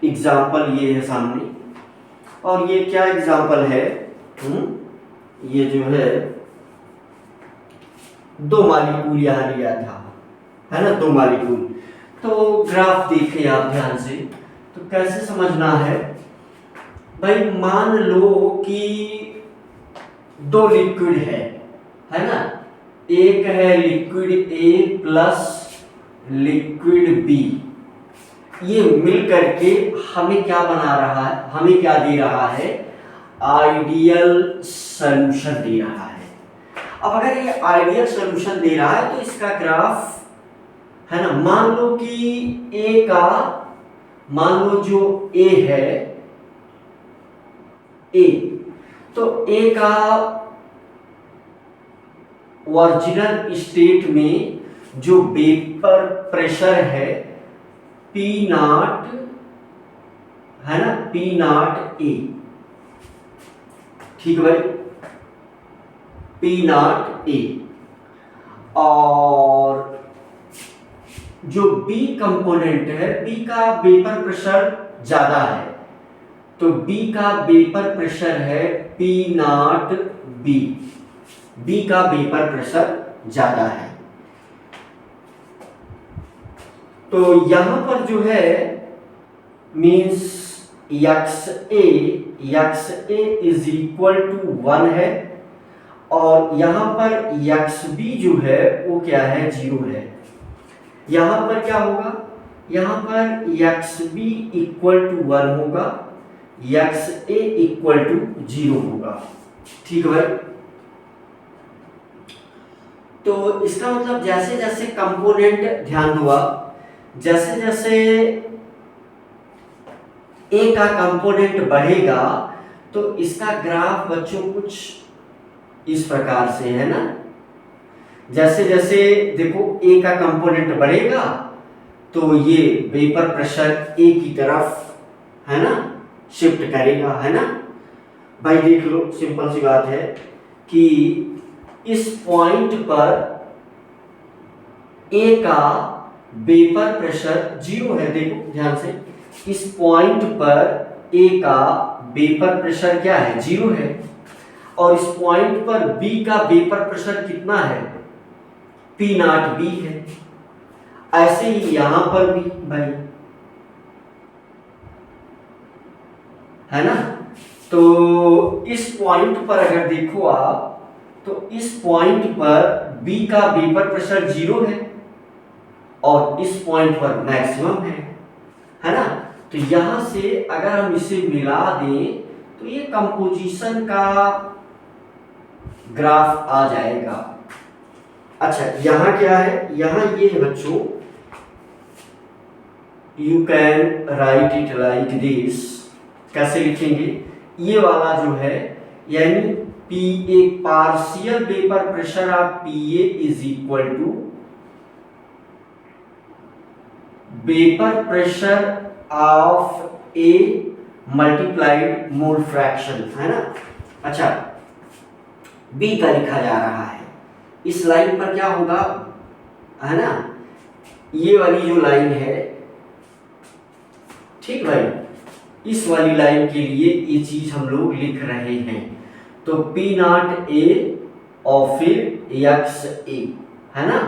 एग्जाम्पल, ये है सामने, और ये क्या एग्जाम्पल है, ये जो है 2 मालिक्यूल यहाँ लिया था, है ना, 2 मालिक्यूल। तो ग्राफ देखिए आप ध्यान से, तो कैसे समझना है भाई, मान लो कि 2 लिक्विड है ना, एक है liquid A plus liquid B, ये मिल करके हमें क्या बना रहा है, हमें क्या दे रहा है, आइडियल सॉल्यूशन दे रहा है। अब अगर ये आइडियल सॉल्यूशन दे रहा है तो इसका ग्राफ, है ना, मान लो कि ए का, मान लो जो ए है, ए, तो ए का ओरिजिनल स्टेट में जो वेपर प्रेशर है P नॉट, है ना, P नॉट ए, ठीक है भाई, P नॉट ए, और जो B कंपोनेंट है, B का वेपर प्रेशर ज्यादा है, तो B का वेपर प्रेशर है P नॉट बी, B का वेपर प्रेशर ज्यादा है। तो यहां पर जो है means X A is equal to 1 है, और यहां पर एक्स बी जो है वो क्या है, 0 है। यहां पर क्या होगा, यहां पर एक्स बी इक्वल टू 1 होगा, एक्स ए इक्वल टू 0 होगा, ठीक है भाई। तो इसका मतलब जैसे जैसे कंपोनेंट, ध्यान दो आप, जैसे जैसे ए का कंपोनेंट बढ़ेगा तो इसका ग्राफ बच्चों कुछ इस प्रकार से है ना, जैसे जैसे देखो ए का कंपोनेंट बढ़ेगा तो ये वेपर प्रेशर ए की तरफ, है ना, शिफ्ट करेगा, है ना भाई। देख लो सिंपल सी बात है कि इस पॉइंट पर ए का वेपर प्रेशर 0 है, देखो ध्यान से, इस पॉइंट पर ए का वेपर प्रेशर क्या है, 0 है, और इस पॉइंट पर बी का वेपर प्रेशर कितना है, P नॉट बी है। ऐसे ही यहां पर भी भाई, है ना। तो इस पॉइंट पर अगर देखो आप, तो इस पॉइंट पर B का वेपर प्रेशर 0 है और इस पॉइंट पर मैक्सिमम है ना। तो यहां से अगर हम इसे मिला दें तो ये कंपोजिशन का ग्राफ आ जाएगा। अच्छा यहां क्या है, यहां ये है बच्चों, you can write it like this. कैसे लिखेंगे, ये वाला जो है यानी P A, partial vapour pressure of P A is equal to vapour pressure of A multiplied mole fraction, है ना। अच्छा बी का लिखा जा रहा है, इस लाइन पर क्या होगा, है ना, ये वाली जो लाइन है, ठीक भाई, इस वाली लाइन के लिए ये चीज हम लोग लिख रहे हैं। तो P नॉट ए और फिर एक्स ए, है ना,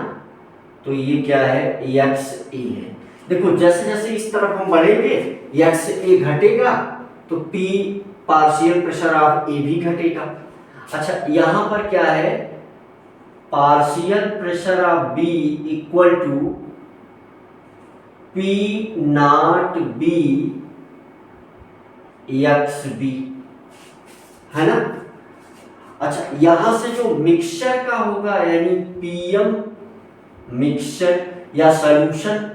तो ये क्या है, एक्स ए है। देखो जैसे जैसे इस तरफ हम बढ़ेंगे एक्स ए घटेगा तो P partial pressure of A भी घटेगा। अच्छा यहां पर क्या है, partial pressure of B equal to P not B X B, है ना। अच्छा यहां से जो मिक्सचर का होगा यानी पीएम मिक्सचर या सॉल्यूशन,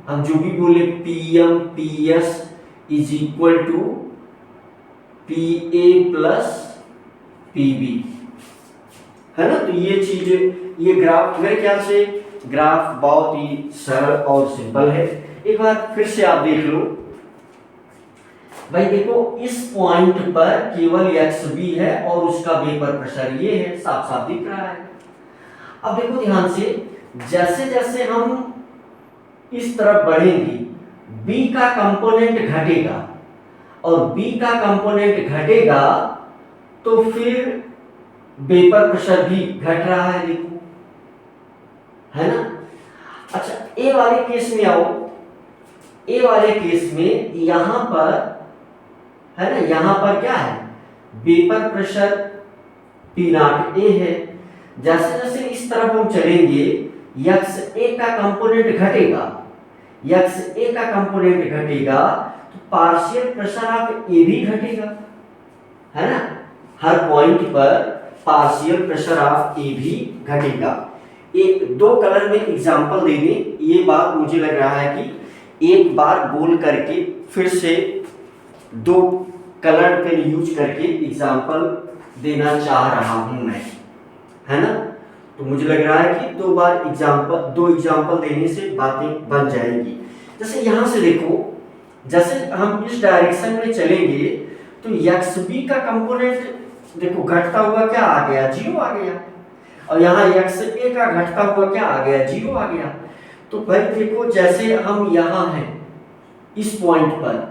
हम जो भी बोले PM PS is equal to P A plus P B, है ना। तो ये चीज, ये ग्राफ मेरे ख्याल से ग्राफ बहुत ही सरल और सिंपल है। एक बार फिर से आप देख लो भाई, देखो इस पॉइंट पर केवल एक्स बी है और उसका वेपर प्रेशर ये है, साफ साफ दिख रहा है। अब देखो ध्यान से, जैसे जैसे हम इस तरफ बढ़ेंगे बी का कंपोनेंट घटेगा और बी का कंपोनेंट घटेगा तो फिर वेपर प्रेशर भी घट रहा है, देखो, है ना। अच्छा, ए वाले केस में आओ। ए वाले केस में यहां पर है ना, यहां पर क्या है, vapour pressure P not A है। जैसे जैसे इस तरफ हम चलेंगे यक्स ए का कंपोनेंट घटेगा, यक्स ए का कंपोनेंट घटेगा तो पार्शियल प्रेशर ऑफ ए भी घटेगा, है ना। हर पॉइंट पर पार्शियल प्रेशर ऑफ ए भी घटेगा। एक दो कलर में एग्जांपल देने, ये बात मुझे लग रहा है कि एक बार बोल करके फिर से दो कलर पेन यूज करके एग्जांपल देना चाह रहा हूं मैं, है ना। तो मुझे लग रहा है कि दो एग्जांपल देने से बातें बन जाएंगी। जैसे यहां से देखो, जैसे हम इस डायरेक्शन में चलेंगे तो एक्स बी का कंपोनेंट देखो घटता हुआ क्या आ गया, जीरो आ गया, और यहाँ एक्स ए का घटता हुआ क्या आ गया, जीरो आ गया। तो भाई देखो, जैसे हम यहाँ हैं इस पॉइंट पर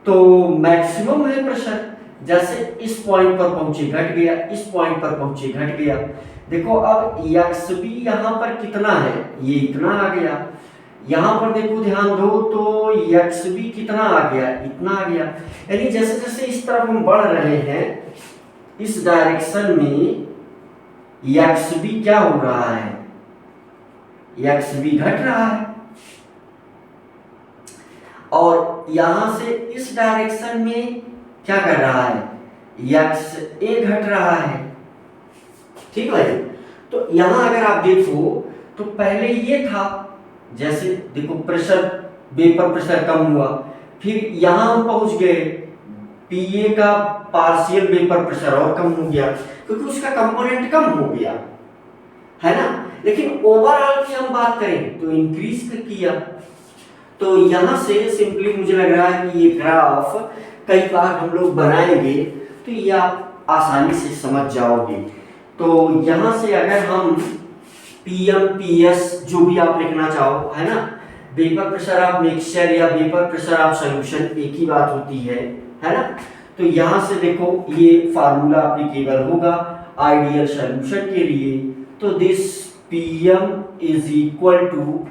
तो मैक्सिमम है प्रेशर, जैसे इस पॉइंट पर पहुंचे घट गया, इस पॉइंट पर पहुंचे घट गया। देखो अब एक्स बी यहाँ पर कितना है, ये इतना आ गया। यहाँ पर देखो ध्यान दो तो एक्स बी कितना आ गया, इतना आ गया। यानी जैसे जैसे इस तरफ हम बढ़ रहे हैं इस डायरेक्शन में एक्स बी क्या हो रहा है, एक्स बी घट रहा है, और यहां से इस डायरेक्शन में क्या कर रहा है, एक्स ए घट रहा है। ठीक है, तो यहां अगर आप देखो तो पहले ये था, जैसे देखो प्रेशर, वेपर प्रेशर कम हुआ, फिर यहां हम पहुंच गए, पीए का पार्शियल वेपर प्रेशर और कम हो गया क्योंकि उसका कंपोनेंट कम हो गया, है ना। लेकिन ओवरऑल की हम बात करें तो इंक्रीज किया। तो यहां से सिंपली मुझे लग रहा है कि ये ग्राफ कई बार हम लोग बनाएंगे तो ये आप आसानी से समझ जाओगे। तो यहां से अगर हम पीएम पीएस जो भी आप लिखना चाहो, है ना, वेपर प्रेशर ऑफ मिक्सचर या वेपर प्रेशर ऑफ सॉल्यूशन एक ही बात होती है ना। तो यहां से देखो ये फार्मूला एप्लीकेबल होगा आइडियल सॉल्यूशन के लिए। तो this PM is equal to,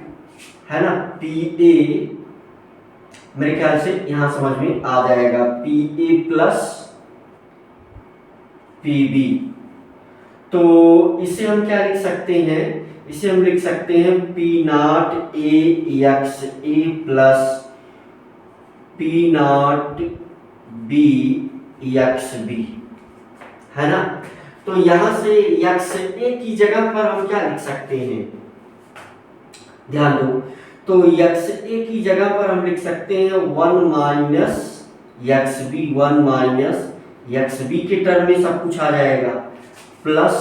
है ना, पीए, मेरे ख्याल से यहां समझ में आ जाएगा, पीए प्लस पीबी। तो इसे हम क्या लिख सकते हैं, इसे हम लिख सकते हैं P not A x A plus P not B X B, है ना। तो यहां से एक्स ए की जगह पर हम क्या लिख सकते हैं, ध्यान दो, तो एक्स ए की जगह पर हम लिख सकते हैं 1 minus X B, 1 minus X B के टर्म में सब कुछ आ जाएगा, plus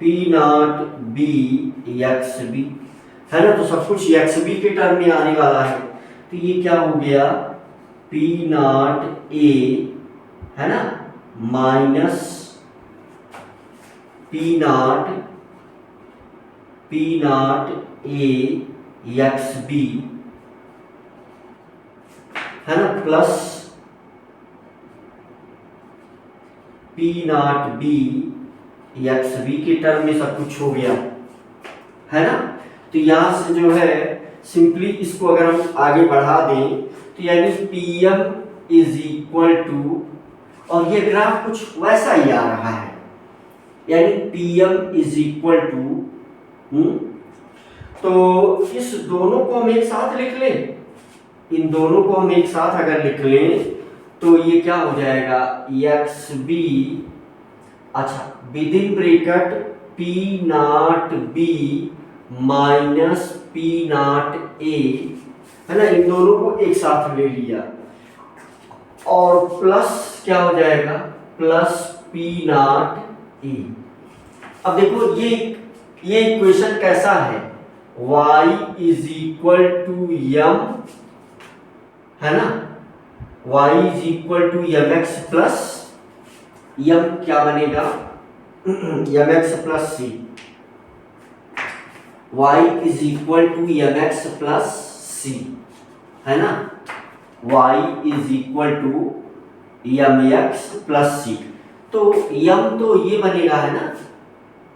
P not B X B, है ना। तो सब कुछ एक्स बी के टर्म में आने वाला है। तो ये क्या हो गया, पी नॉट ए, है ना, minus P not A X B, है ना, plus P not B X B के टर्म में सब कुछ हो गया, है ना। तो यहां से जो है सिंपली इसको अगर हम आगे बढ़ा दें तो यानी पीएम इज इक्वल टू, और ये ग्राफ कुछ वैसा ही आ रहा है, यानी पीएम इज इक्वल टू, तो इस दोनों को हम एक साथ लिख लें, इन दोनों को हम एक साथ अगर लिख लें तो ये क्या हो जाएगा, एक्स बी, अच्छा, with in bracket P not B minus P not A, है ना, इन दोनों को एक साथ ले लिया, और प्लस क्या हो जाएगा, प्लस पी नॉट ए, अब देखो ये इक्वेशन कैसा है, y is equal to m, है ना, y is equal to m x plus m क्या बनेगा m x plus C, y is equal to m x plus C, है ना, y is equal to m x plus C. तो m तो ये बनेगा, है ना,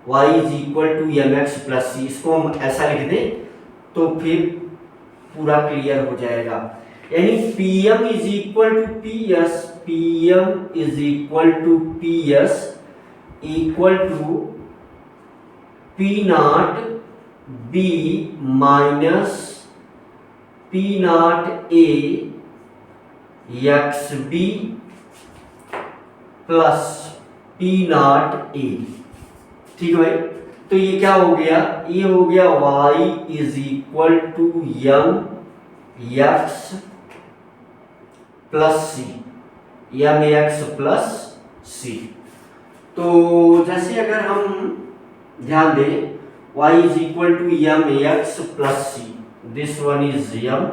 y is equal to m x plus C, इसको हम ऐसा लिख दें तो फिर पूरा क्लियर हो जाएगा। यानी pm is equal to ps, pm is equal to ps equal to p not b minus p not a X B plus p not a। ठीक है भाई, तो ये क्या हो गया, ये हो गया y is equal to m x plus C, m x plus C. तो जैसे अगर हम ध्यान दें y is equal to m x plus C, this one is m,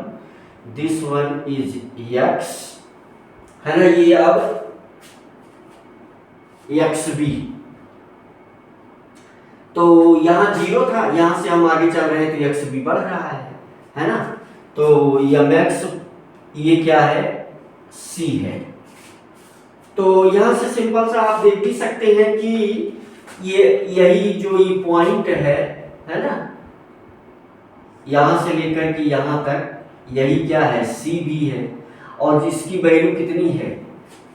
this one is x, है ना, ये अब एक्स बी, तो यहाँ 0 था, यहां से हम आगे चल रहे हैं तो एक्स भी बढ़ रहा है ना, तो यम एक्स ये क्या है, सी है। तो यहां से सिंपल सा आप देख भी सकते हैं कि ये यही जो ये पॉइंट है ना, यहां से लेकर के यहां तक यही क्या है, सी भी है, और जिसकी वैल्यू कितनी है,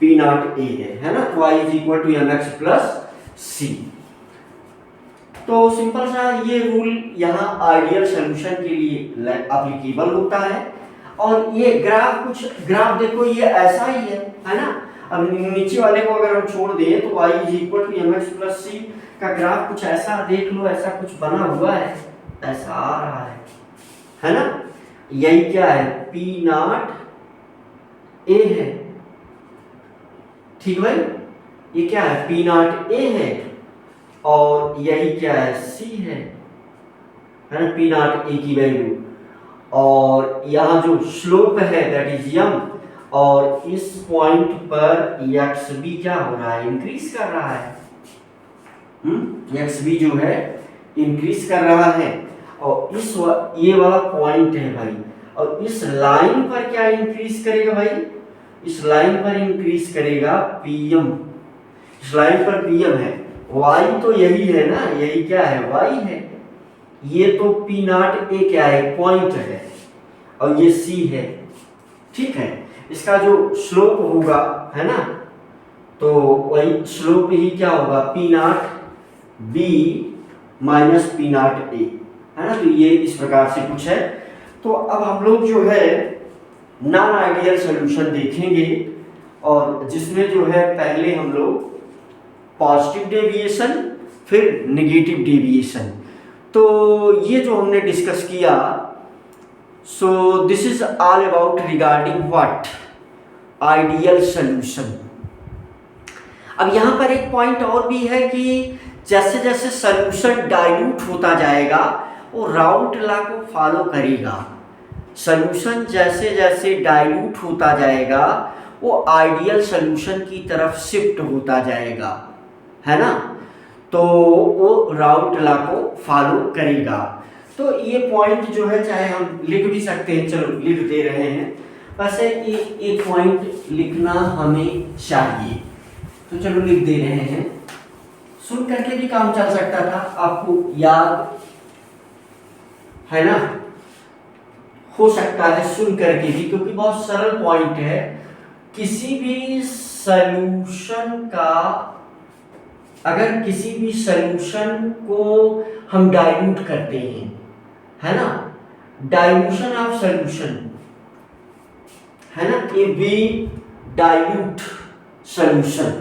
पी नॉट ए है ना, तो y is equal to m x plus C. तो सिंपल सा ये रूल यहाँ आइडियल सॉल्यूशन के लिए एप्लीकेबल होता है। और ये ग्राफ देखो ये ऐसा ही है ना। अब नीचे वाले को अगर हम छोड़ दें तो y is equal to m x plus C का ग्राफ कुछ ऐसा देख लो, ऐसा कुछ बना हुआ है, ऐसा आ रहा है ना। यही क्या है, पी नॉट ए है, ठीक भाई, ये क्या है, पी नॉट ए है, और यही क्या है, सी है ना, पी नॉट ए की वैल्यू, और यहाँ जो स्लोप है दैट इज यम, और इस पॉइंट पर एक्स बी क्या हो रहा है, इंक्रीज कर रहा है, एक्स बी जो है इंक्रीज कर रहा है, और ये वाला पॉइंट है भाई, और इस लाइन पर क्या इंक्रीज करेगा भाई, इस लाइन पर इंक्रीज करेगा पीएम, इस लाइन पर पीएम है, वाई तो यही है ना, यही क्या है, वाई है, ये तो पी नॉट ए क्या है, पॉइंट है, और ये सी है, ठीक है। इसका जो स्लोप होगा है ना, तो वही स्लोप ही क्या होगा, P not B minus P not A, है ना। तो ये इस प्रकार से कुछ है। तो अब हम लोग जो है नॉन आइडियल सॉल्यूशन देखेंगे, और जिसमें जो है पहले हम लोग पॉजिटिव डेविएशन फिर नेगेटिव डेविएशन। तो ये जो हमने डिस्कस किया, so this is all about regarding what, ideal solution. अब यहाँ पर एक पॉइंट और भी है कि जैसे जैसे सॉल्यूशन डाइल्यूट होता जाएगा वो राउट लॉ को फॉलो करेगा। सॉल्यूशन जैसे जैसे डाइल्यूट होता जाएगा वो आइडियल सॉल्यूशन की तरफ शिफ्ट होता जाएगा, है ना, तो वो राउट लॉ को फॉलो करेगा। तो ये पॉइंट जो है चाहे हम लिख भी सकते हैं, चलो लिख दे रहे हैं, वैसे एक पॉइंट लिखना हमें चाहिए, तो चलो लिख दे रहे हैं। सुन करके भी काम चल सकता था, आपको याद है ना, हो सकता है सुन करके भी, क्योंकि बहुत सरल पॉइंट है। किसी भी सॉल्यूशन का, अगर किसी भी सॉल्यूशन को हम डाइल्यूट करते हैं, है ना, डाइल्यूशन ऑफ सॉल्यूशन, है ना, ए बी डाइल्यूट सॉल्यूशन,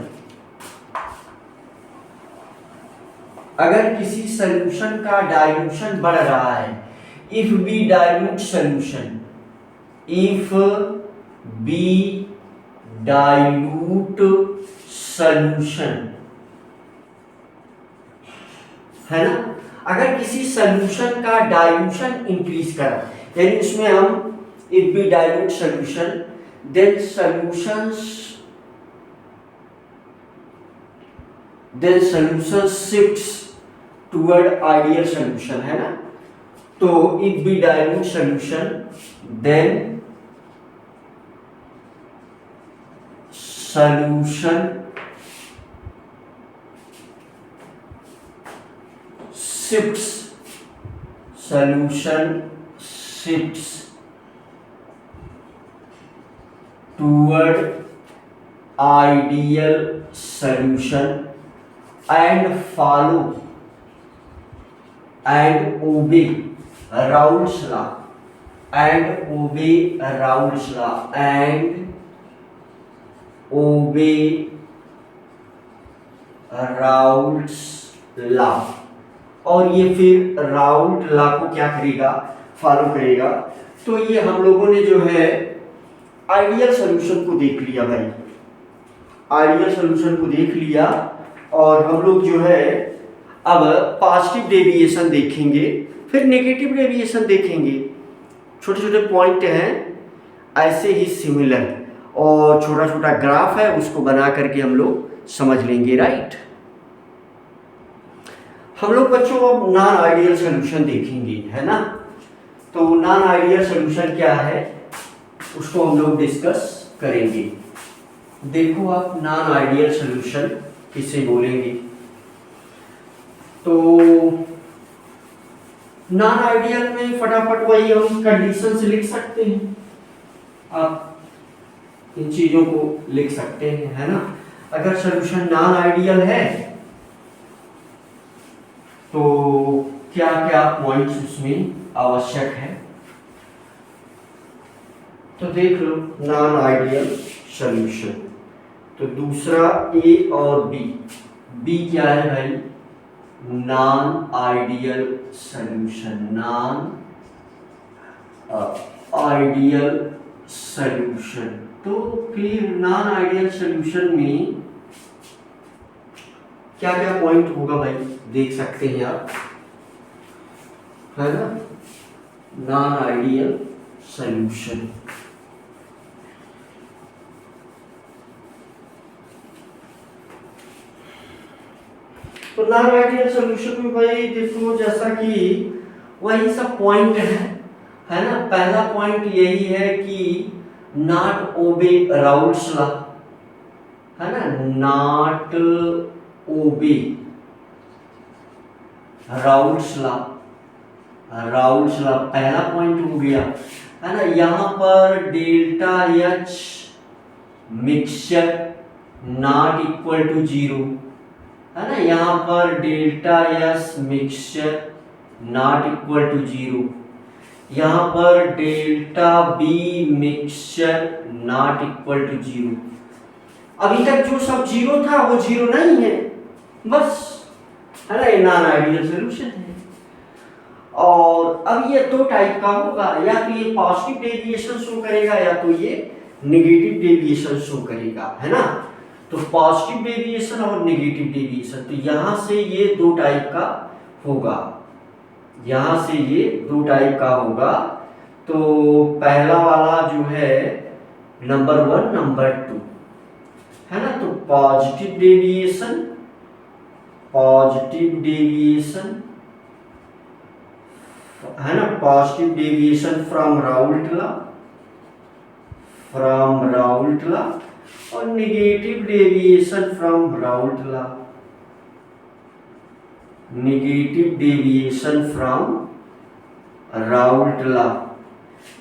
अगर किसी सॉल्यूशन का डाइल्यूशन बढ़ रहा है, if be dilute solution, if be dilute solution, है ना। अगर किसी सोल्यूशन का डाइल्यूशन इंक्रीज करा, यानी उसमें हम if we dilute solution then solution shifts toward ideal solution, है ना। तो if we dilute solution then solution shifts toward ideal solution and follow and obey Raoult's law and obey Raoult's law and obey Raoult's law. और ये फिर Raoult law को क्या करेगा, follow करेगा। तो ये हम लोगों ने जो है आइडियल सॉल्यूशन को देख लिया भाई, आइडियल सॉल्यूशन को देख लिया। और हम लोग जो है अब पॉजिटिव डेविएशन देखेंगे, फिर नेगेटिव डेविएशन देखेंगे। छोटे छोटे पॉइंट हैं ऐसे ही सिमिलर, और छोटा छोटा ग्राफ है उसको बना करके हम लोग समझ लेंगे, राइट। हम लोग बच्चों अब नॉन आइडियल सॉल्यूशन देखेंगे, है ना। तो नॉन आइडियल सॉल्यूशन क्या है उसको हम लोग डिस्कस करेंगे। देखो आप नॉन आइडियल सॉल्यूशन किसे बोलेंगे। तो नॉन आइडियल में फटाफट वही हम कंडीशन से लिख सकते हैं, आप इन चीजों को लिख सकते हैं, है ना। अगर सॉल्यूशन नॉन आइडियल है तो क्या क्या पॉइंट्स उसमें आवश्यक है, तो देख लो नॉन आइडियल सॉल्यूशन। तो दूसरा ए और बी क्या है भाई, non ideal solution, non ideal solution. तो फिर नॉन आइडियल सॉल्यूशन में क्या क्या पॉइंट होगा भाई, देख सकते हैं आप, है ना। नॉन आइडियल सॉल्यूशन, तो नॉन आइडियल सॉल्यूशन में भाई देखो जैसा कि वही सब पॉइंट है ना। पहला पॉइंट यही है कि नॉट ओबे राउल्ट्स लॉ, है ना, not obey Raoult's law, Raoult's law पहला पॉइंट हो गया, है ना। यहां पर delta H mixture not equal to 0, है ना। यहां पर delta S mixture not equal to 0, यहां पर delta B mixture not equal to 0। अभी तक जो सब 0 था वो 0 नहीं है, बस, है ना। ये नॉन आइडियल सॉल्यूशन है। और अब ये दो टाइप का होगा, या तो ये पॉजिटिव डेविएशन शो करेगा या तो ये नेगेटिव डेविएशन शो करेगा, है ना। तो पॉजिटिव डेविएशन और नेगेटिव डेविएशन, तो यहां से ये दो टाइप का होगा, यहां से ये दो टाइप का होगा। तो पहला वाला जो है नंबर 1 नंबर 2, है ना। तो पॉजिटिव डेविएशन, पॉजिटिव डेविएशन, है ना, positive deviation from Raoult law, from Raoult law, और negative deviation from Raoult law, negative deviation from Raoult law,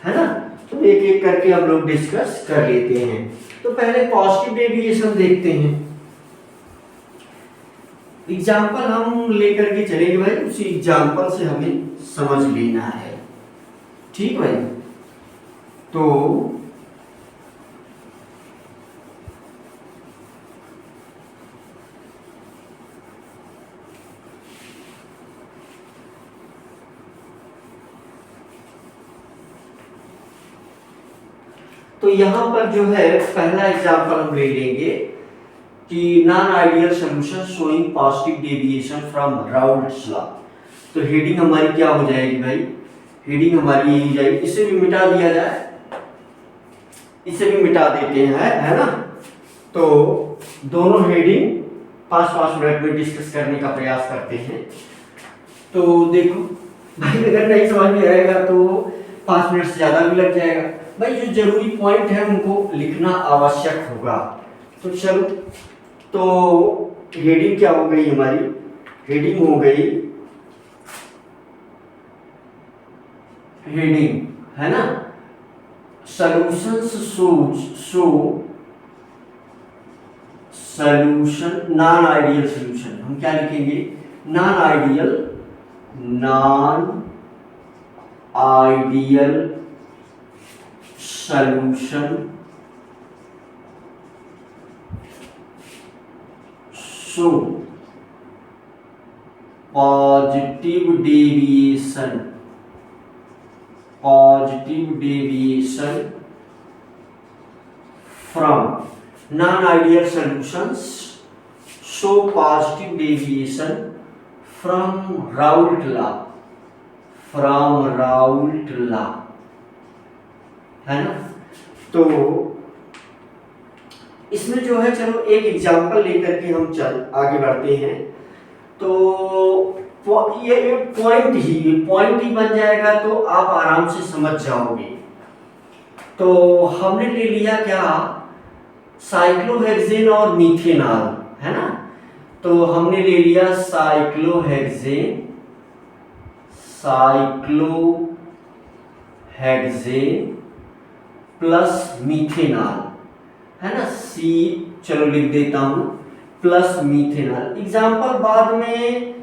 है ना। तो एक एक करके हम लोग डिस्कस कर लेते हैं। तो पहले पॉजिटिव डेविएशन देखते हैं। एग्जाम्पल हम लेकर के चलेंगे भाई, उसी एग्जाम्पल से हमें समझ लेना है, ठीक भाई। तो यहां पर जो है पहला एग्जाम्पल हम ले लेंगे कि non ideal solution showing positive deviation from Raoult's law. तो हेडिंग हमारी क्या हो जाएगी भाई, हेडिंग हमारी यही जाएगी। इसे भी मिटा दिया जाए, इसे भी मिटा देते हैं, है ना। तो दोनों हेडिंग 5-5 मिनट में डिस्कस करने का प्रयास करते हैं। तो देखो भाई, अगर नहीं समझ में आएगा तो 5 मिनट से ज़्यादा भी लग जाएगा भाई। जो जरूरी पॉइंट है उनको लिखना आवश्यक होगा। तो चलो, तो हेडिंग क्या हो गई हमारी, हेडिंग हो गई, हेडिंग है ना, solutions show solution non ideal solution. हम क्या लिखेंगे, non ideal solution show positive deviation from non-ideal solutions show positive deviation from Raoult law, है ना। तो इसमें जो है, चलो एक एग्जांपल लेकर के हम आगे बढ़ते हैं। तो ये पॉइंट ही बन जाएगा, तो आप आराम से समझ जाओगे। तो हमने ले लिया क्या, साइक्लोहेक्सेन और मीथेनॉल, है ना। तो हमने ले लिया साइक्लोहेक्सेन प्लस मीथेनॉल, है ना। सी चलो लिख देता हूं, प्लस मीथेनॉल। एग्जाम्पल बाद में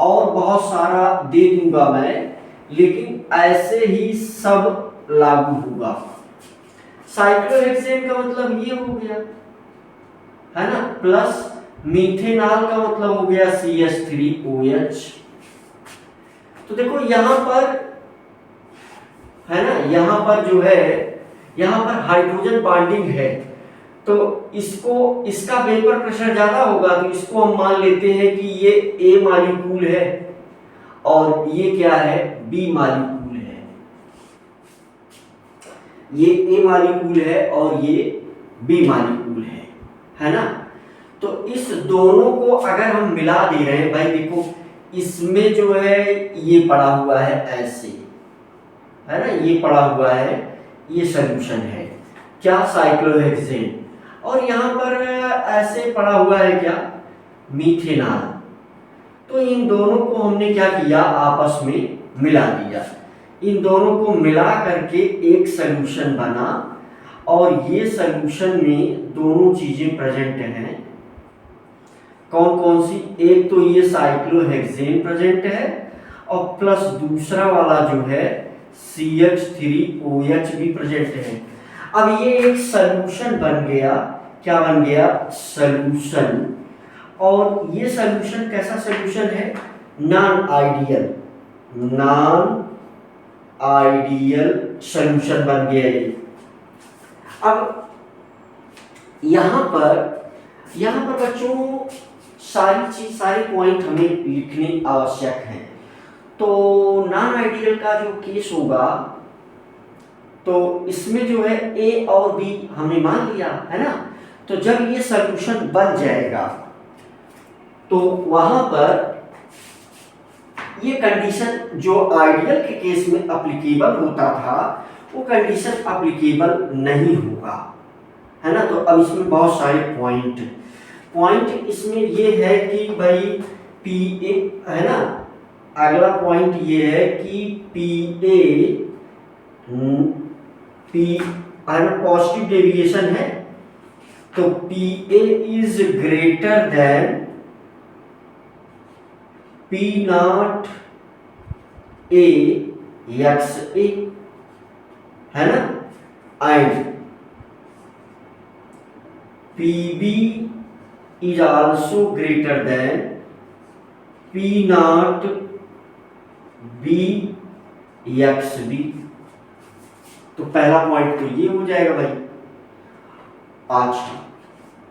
और बहुत सारा दे दूंगा मैं, लेकिन ऐसे ही सब लागू होगा। साइक्लोहेक्सेन का मतलब ये हो गया, है ना, प्लस मीथेनॉल का मतलब हो गया CH3OH। तो देखो यहां पर, है ना, यहां पर जो है, यहां पर हाइड्रोजन बॉन्डिंग है, तो इसका वेपर प्रेशर ज्यादा होगा, तो इसको हम मान लेते हैं कि ये A मॉलिक्यूल है और ये क्या है, B मॉलिक्यूल है। ये A मॉलिक्यूल है और ये B मॉलिक्यूल है ना। तो इस दोनों को अगर हम मिला दे रहे हैं भाई, देखो इसमें जो है ये पड़ा हुआ है ऐसे, है ना, ये पड़ा हुआ है, ये सॉल्यूशन है क्या, साइक्लोहेक्सेन, और यहाँ पर ऐसे पड़ा हुआ है क्या, मीथेनॉल। तो इन दोनों को हमने क्या किया, आपस में मिला दिया। इन दोनों को मिला करके एक सॉल्यूशन बना, और ये सॉल्यूशन में दोनों चीजें प्रेजेंट हैं। कौन कौन सी, एक तो ये साइक्लोहेक्सेन प्रेजेंट है, और प्लस दूसरा वाला जो है CH3OH भी प्रेजेंट है। अब ये एक सॉल्यूशन बन गया, क्या बन गया, सॉल्यूशन। और ये सॉल्यूशन कैसा सॉल्यूशन है, नॉन आइडियल सॉल्यूशन बन गया ये। अब यहां पर बच्चों सारी पॉइंट हमें लिखनी आवश्यक है। तो नॉन आइडियल का जो केस होगा, तो इसमें जो है A और B हमने मान लिया, है ना। तो जब ये सॉल्यूशन बन जाएगा, तो वहां पर ये कंडीशन जो आइडियल के केस में एप्लीकेबल होता था, वो कंडीशन एप्लीकेबल नहीं होगा, है ना। तो अब इसमें बहुत सारे पॉइंट इसमें ये है कि भाई PA, है ना, अगला पॉइंट ये है कि PA पॉजिटिव डेविएशन है, तो PA is greater then P0 A XA, है ना, and PB is also greater than P0 B XB। तो पहला पॉइंट तो ये हो जाएगा भाई। अच्छा,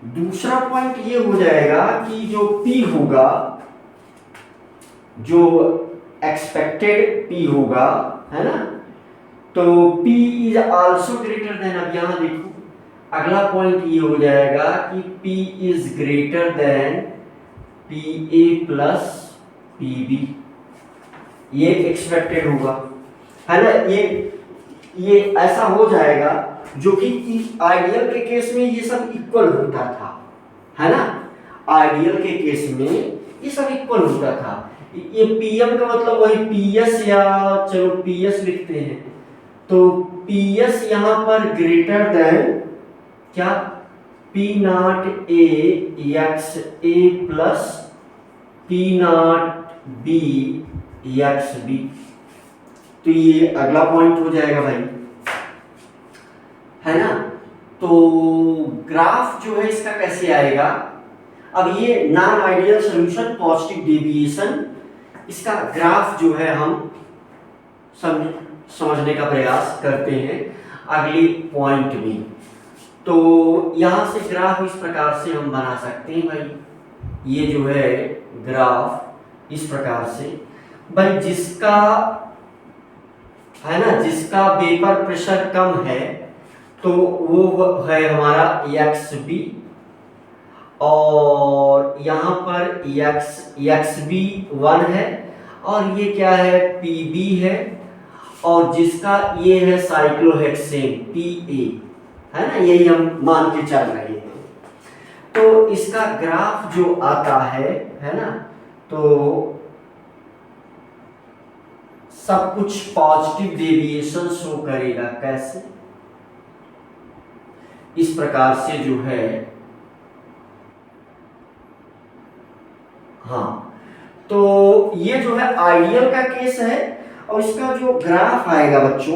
दूसरा पॉइंट ये हो जाएगा कि जो P होगा, जो एक्सपेक्टेड P होगा, है ना, तो P is also greater then, अब यहां देखो अगला पॉइंट ये हो जाएगा कि P is greater then PA plus PB, ये एक्सपेक्टेड होगा, है ना। ये ऐसा हो जाएगा, जो कि आइडियल के केस में ये सब इक्वल होता था, है ना। आइडियल के केस में ये सब इक्वल होता था। ये PM का मतलब वही PS, या चलो PS लिखते हैं, तो PS यहां पर ग्रेटर देन क्या, P not A x A plus P not B x B। तो ये अगला पॉइंट हो जाएगा भाई, है ना। तो ग्राफ जो है इसका कैसे आएगा, अब ये non ideal solution positive deviation, इसका ग्राफ जो है हम समझने का प्रयास करते हैं अगली पॉइंट में। तो यहां से ग्राफ इस प्रकार से हम बना सकते हैं भाई, ये जो है ग्राफ इस प्रकार से भाई, जिसका है ना, जिसका वेपर प्रेशर कम है तो वो है हमारा XB, और यहाँ पर XB 1 है, और ये क्या है PB है, और जिसका ये है साइक्लोहेक्सेन PA, है ना, यही हम मान के चल रहे हैं। तो इसका ग्राफ जो आता है ना, तो सब कुछ पॉजिटिव डेविएशन शो करेगा। कैसे, इस प्रकार से जो है, हाँ, तो ये जो है आइडियल का केस है, और इसका जो ग्राफ आएगा बच्चों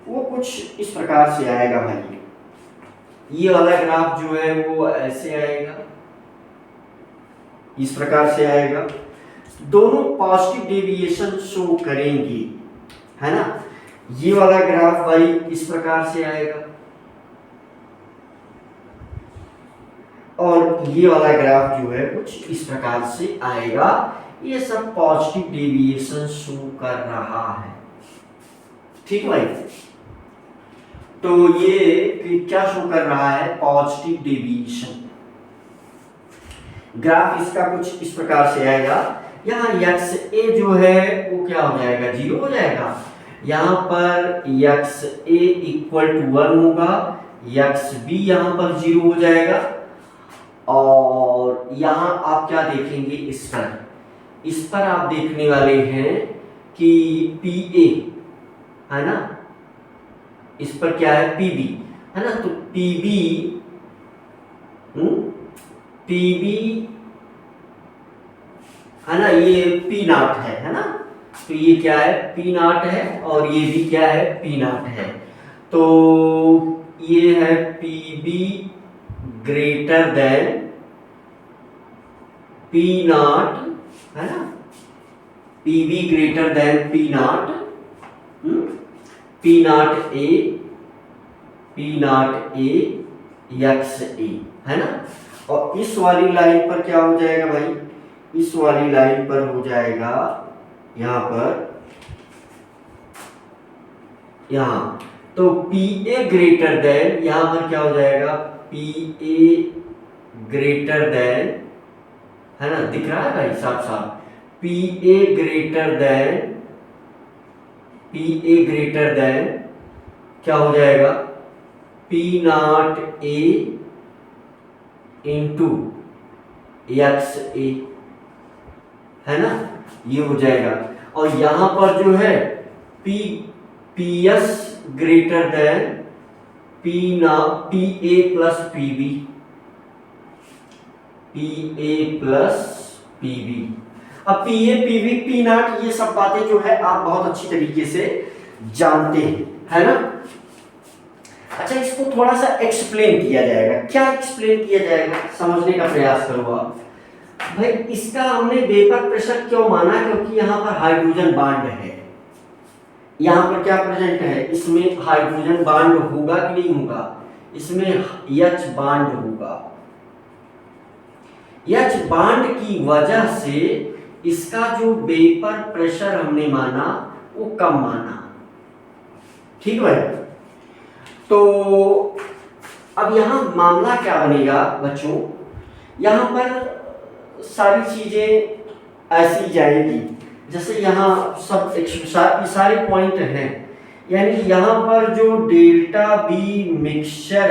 वो कुछ इस प्रकार से आएगा भाई। ये वाला ग्राफ जो है वो ऐसे आएगा, इस प्रकार से आएगा, दोनों पॉजिटिव डेविएशन शो करेंगे, है ना। ये वाला ग्राफ भाई इस प्रकार से आएगा, और ये वाला ग्राफ जो है कुछ इस प्रकार से आएगा। ये सब पॉजिटिव डेविएशन शो कर रहा है, ठीक भाई। तो ये क्या शो कर रहा है, पॉजिटिव डेविएशन। ग्राफ इसका कुछ इस प्रकार से आएगा। यहाँ XA जो है वो क्या हो जाएगा, 0 हो जाएगा। यहाँ पर XA इक्वल टू 1 होगा, XB यहाँ पर 0 हो जाएगा, और यहाँ आप क्या देखेंगे, इस पर आप देखने वाले हैं कि PA, है ना, इस पर क्या है PB, है ना। तो PB है ना, ये P नॉट है ना। तो ये क्या है, P नॉट है, और ये भी क्या है, P नॉट है। तो ये है PB greater than P not, है ना, PB greater than P not, P not A XA, है ना। और इस वाली लाइन पर क्या हो जाएगा भाई, इस वाली लाइन पर हो जाएगा यहाँ पर, यहाँ तो PA ग्रेटर देन, यहाँ पर क्या हो जाएगा, PA ग्रेटर देन, है ना, दिख रहा है भाई साफ साफ, PA ग्रेटर देन क्या हो जाएगा, P not A into XA, है ना, ये हो जाएगा। और यहां पर जो है PS greater than PA plus PB, अब PA PB P नॉट, ये सब बातें जो है आप बहुत अच्छी तरीके से जानते हैं, है ना। अच्छा, इसको थोड़ा सा एक्सप्लेन किया जाएगा। क्या एक्सप्लेन किया जाएगा, समझने का प्रयास करो आप भाई। इसका हमने वेपर प्रेशर क्यों माना, क्योंकि यहाँ पर हाइड्रोजन बांड है। यहाँ पर क्या प्रेजेंट है, इसमें हाइड्रोजन बांड होगा कि नहीं होगा, इसमें H बांड होगा, एच बॉन्ड की वजह से इसका जो वेपर प्रेशर हमने माना वो कम माना। ठीक भाई। तो अब यहां मामला क्या बनेगा बच्चों, यहां पर सारी चीजें ऐसी जाएगी जैसे यहां सब सारे पॉइंट हैं, यानी यहां पर जो डेल्टा बी मिक्सचर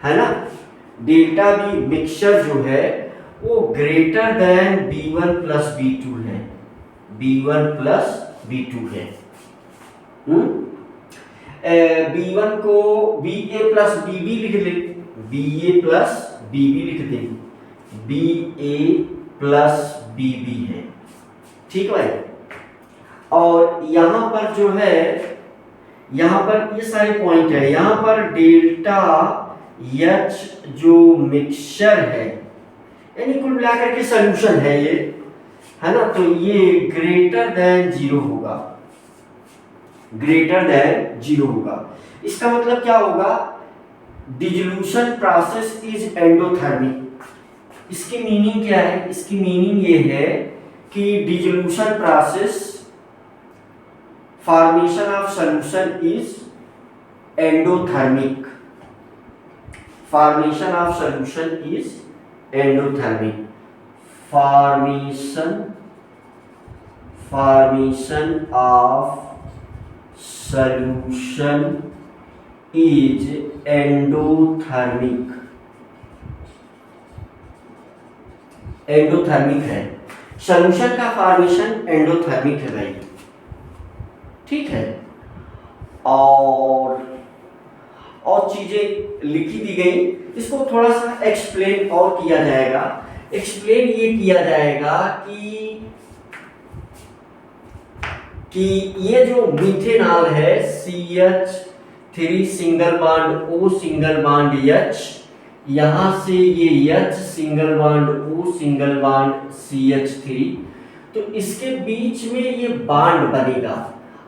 है ना, डेल्टा बी मिक्सचर जो है वो greater than B1 plus B2 है, B1 प्लस B2 है। B1 को BA प्लस BB लिख ले, BA प्लस BB लिख दे, BA प्लस BB है। ठीक है। और यहां पर जो है, यहां पर ये सारे पॉइंट है, यहां पर डेल्टा H जो मिक्सचर है, यानी कुल मिलाकर के सॉल्यूशन है ये, है ना, तो ये ग्रेटर देन 0 होगा, ग्रेटर देन 0 होगा। इसका मतलब क्या होगा, डिसोल्यूशन प्रोसेस इज एंडोथर्मिक। इसकी मीनिंग क्या है, इसकी मीनिंग ये है कि dissolution process, formation of solution is endothermic, formation of solution is endothermic, formation of solution is endothermic, endothermic है, सॉल्यूशन का फॉर्मेशन एंडोथर्मिक है भाई। ठीक है। और चीजें लिखी दी गई, इसको थोड़ा सा एक्सप्लेन और किया जाएगा। एक्सप्लेन ये किया जाएगा कि ये जो मीथेनॉल है CH3 single bond O single bond H, यहां से ये H single bond O single bond CH3, तो इसके बीच में ये बॉन्ड बनेगा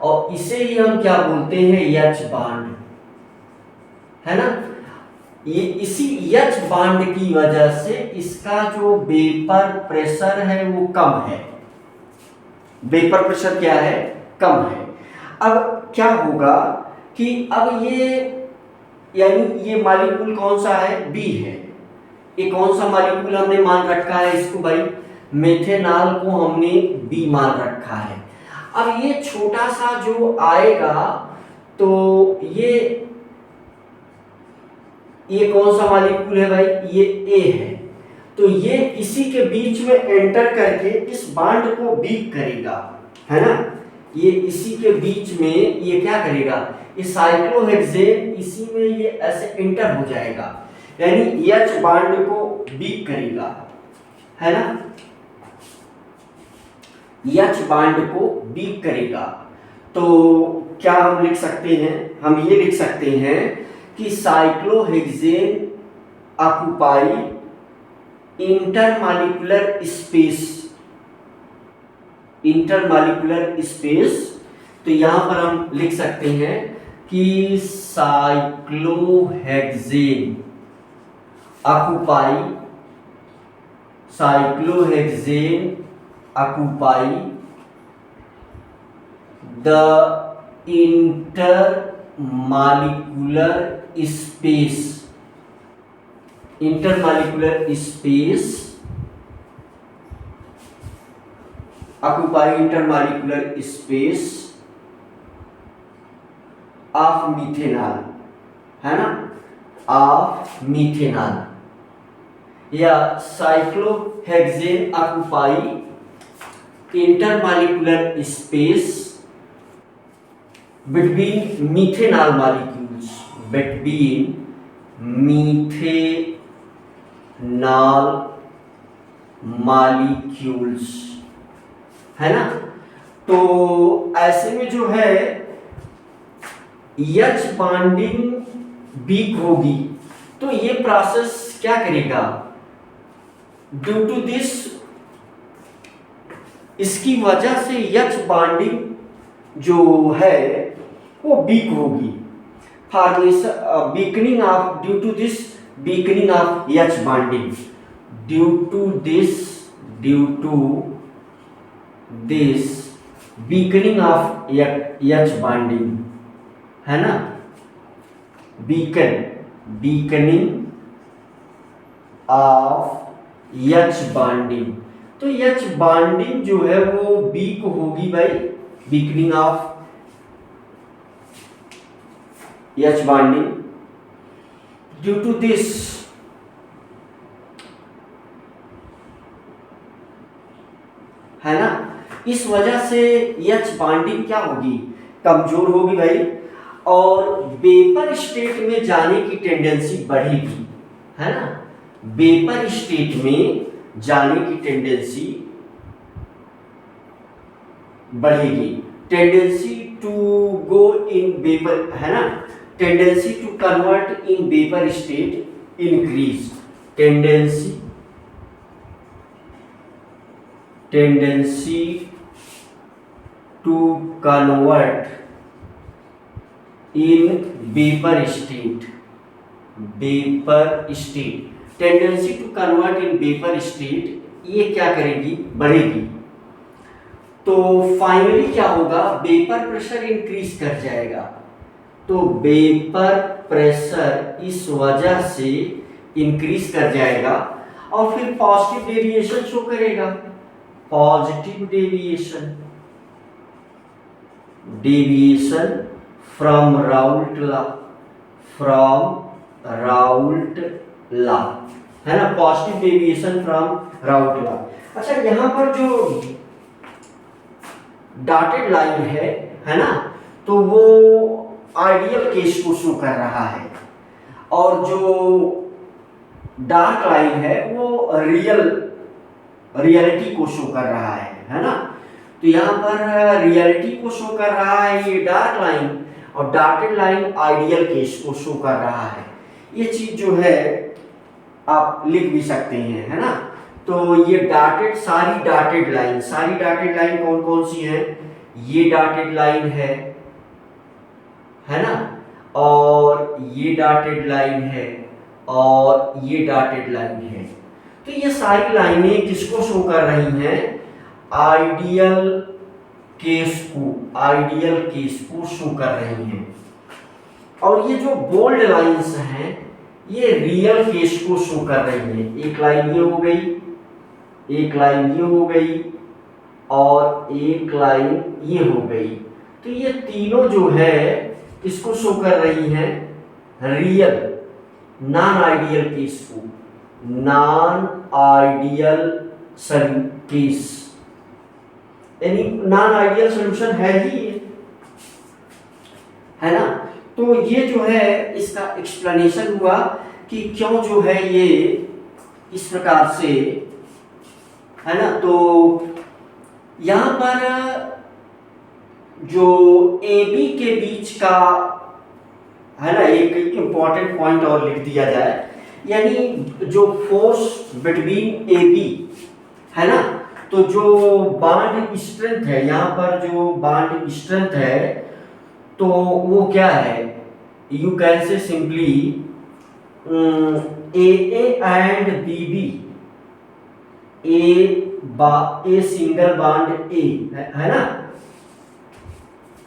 और इसे ही हम क्या बोलते हैं, H बॉन्ड, है ना। ये इसी H बॉन्ड की वजह से इसका जो वेपर प्रेशर है वो कम है, वेपर प्रेशर क्या है, कम है। अब क्या होगा कि अब ये, यानी ये मॉलिक्यूल कौन सा है, B है, ये कौन सा मॉलिक्यूल हमने मान रखा है इसको भाई, मेथेनॉल को हमने B मान रखा है। अब ये छोटा सा जो आएगा तो ये कौन सा मॉलिक्यूल है भाई, ये A है, तो ये इसी के बीच में एंटर करके इस बॉन्ड को वीक करेगा, है ना, ये इसी के बीच में ये क्या करेगा, ये साइक्लोहेक्सेन इसी में ये ऐसे एंटर हो जाएगा, यानी H बॉन्ड को वीक करेगा, है ना, H बॉन्ड को वीक करेगा। तो क्या हम लिख सकते हैं, हम ये लिख सकते हैं कि cyclohexane occupy intermolecular space, intermolecular space, तो यहां पर हम लिख सकते हैं कि cyclohexane occupy the intermolecular space, intermolecular space, occupy intermolecular space of methanol, है ना, ऑफ मीथेनॉल, या cyclohexane occupy intermolecular space between methanol molecules, between methanol molecules, है ना। तो ऐसे में जो है H बॉन्डिंग वीक होगी, तो ये प्रोसेस क्या करेगा, ड्यू टू दिस, इसकी वजह से H बॉन्डिंग जो है वो वीक होगी, formation weakening of, due to this weakening of H bonding. Due to this weakening of H bonding, है ना, weakening of H bonding, तो H bonding जो है वो वीक होगी भाई, weakening of H bonding due to this है ना, इस वजह से H बॉन्डिंग क्या होगी, कमजोर होगी भाई, और वेपर स्टेट में जाने की टेंडेंसी बढ़ेगी, है ना, वेपर स्टेट में जाने की टेंडेंसी बढ़ेगी, tendency to go in vapour, है ना, tendency to convert in vapour state increase, tendency to convert in vapour state, tendency to convert in vapour state, ये क्या करेगी, बढ़ेगी, तो फाइनली क्या होगा, वेपर प्रेशर इंक्रीज कर जाएगा, तो वेपर प्रेशर इस वजह से इंक्रीज कर जाएगा और फिर पॉजिटिव डेविएशन शो करेगा, positive deviation from Raoult law, है ना, positive deviation from Raoult law. अच्छा, यहां पर जो डॉटेड लाइन है ना, तो वो आइडियल केस को शो कर रहा है, और जो डार्क लाइन है वो रियलिटी को शो कर रहा है ना, तो यहाँ पर रियलिटी को शो कर रहा है ये डार्क लाइन, और डॉटेड लाइन आइडियल केस को शो कर रहा है, ये चीज जो है आप लिख भी सकते हैं, है ना, तो ये डॉटेड, सारी डॉटेड लाइन कौन कौन सी है, ये डॉटेड लाइन है ना, और ये डॉटेड लाइन है, और ये डॉटेड लाइन है, तो ये सारी लाइनें किसको शो कर रही हैं, आइडियल केस को शो कर रही हैं, और ये जो बोल्ड लाइंस हैं ये रियल केस को शो कर रही हैं, एक लाइन ये हो गई, एक लाइन ये हो गई, और एक लाइन ये हो गई, तो ये तीनों जो है इसको शो कर रही हैं रियल, नॉन आइडियल केस को, नॉन आइडियल केस, यानी नॉन आइडियल सॉल्यूशन है ही, है ना, तो ये जो है इसका एक्सप्लेनेशन हुआ कि क्यों जो है ये इस प्रकार से, है ना, तो यहां पर जो AB के बीच का, है ना, एक इंपॉर्टेंट पॉइंट और लिख दिया जाए, यानी जो फोर्स बिटवीन AB, है ना, तो जो बॉन्ड स्ट्रेंथ है, यहाँ पर जो बॉन्ड स्ट्रेंथ है तो वो क्या है, you can say simply AA and BB, a single bond A है ना,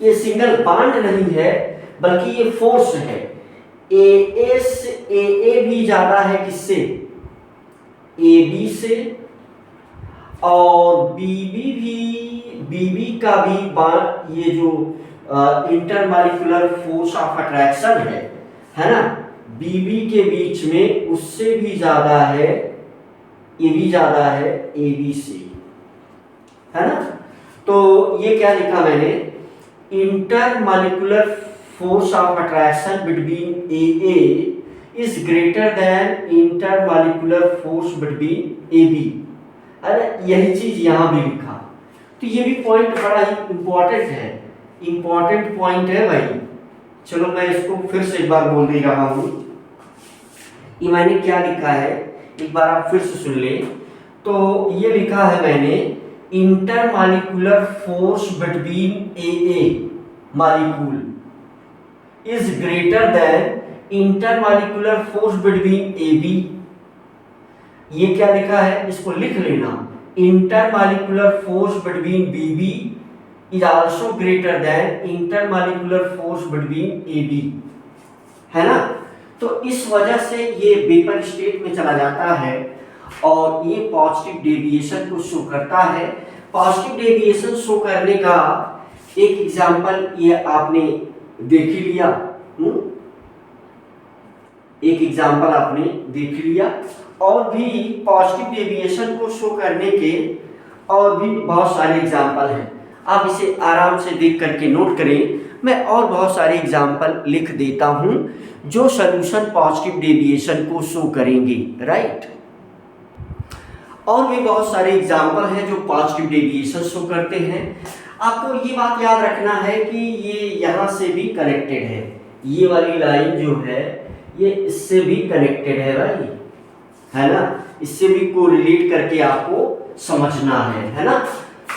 ये सिंगल बॉन्ड नहीं है बल्कि ये फोर्स है, AA भी ज्यादा है किससे, AB से, और BB का भी बॉन्ड, ये जो इंटरमॉलिक्यूलर फोर्स ऑफ अट्रैक्शन है ना, BB के बीच में उससे भी ज्यादा है, ये भी ज्यादा है AB से, है ना, तो ये क्या लिखा मैंने, intermolecular force of attraction between AA is greater than intermolecular force between AB, अरे यही चीज यहां भी लिखा, तो ये भी पॉइंट बड़ा ही इंपॉर्टेंट पॉइंट है भाई। चलो मैं इसको फिर से एक बार बोल दे रहा हूं, ये मैंने क्या लिखा है एक बार आप फिर से सुन ले, तो ये लिखा है मैंने, intermolecular force between AA molecule is greater than intermolecular force between A B, ये क्या लिखा है इसको लिख लेना, intermolecular force between B B is also greater than intermolecular force between A B, है ना। तो इस वजह से ये वेपर स्टेट में चला जाता है और ये पॉजिटिव डेविएशन को शो करता है। पॉजिटिव डेविएशन शो करने का एक एग्जांपल ये आपने देख ही लिया, एक एग्जांपल आपने देख लिया, और भी पॉजिटिव डेविएशन को शो करने के और भी बहुत सारे एग्जांपल हैं। आप इसे आराम से देख करके नोट करें, मैं और बहुत सारे एग्जांपल लिख देता हूं जो सॉल्यूशन पॉजिटिव डेविएशन को शो करेंगे, राइट। और भी बहुत सारे एग्जांपल हैं जो पॉजिटिव डेविएशन शो करते हैं। आपको ये बात याद रखना है कि ये यहाँ से भी कनेक्टेड है, ये वाली लाइन जो है ये इससे भी कनेक्टेड है भाई, है ना, इससे भी कोरिलेट करके आपको समझना है ना।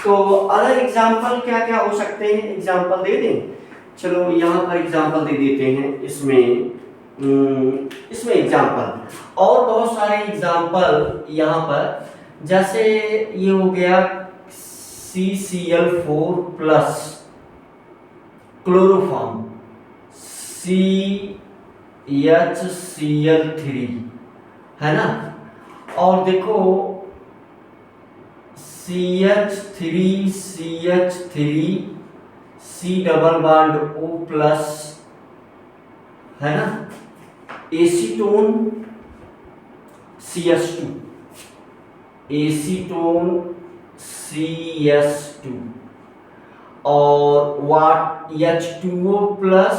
तो अदर एग्जांपल क्या क्या हो सकते हैं, एग्जांपल दे दें, चलो यहाँ पर एग्जांपल दे देते हैं, इसमें एग्जांपल और बहुत सारे एग्जांपल यहाँ पर, जैसे ये हो गया CCl4 प्लस क्लोरोफॉर्म CHCl3, है ना, और देखो CH3 C double bond O plus, है ना, एसीटोन CS2, एसीटोन CS2 और वाट H2O plus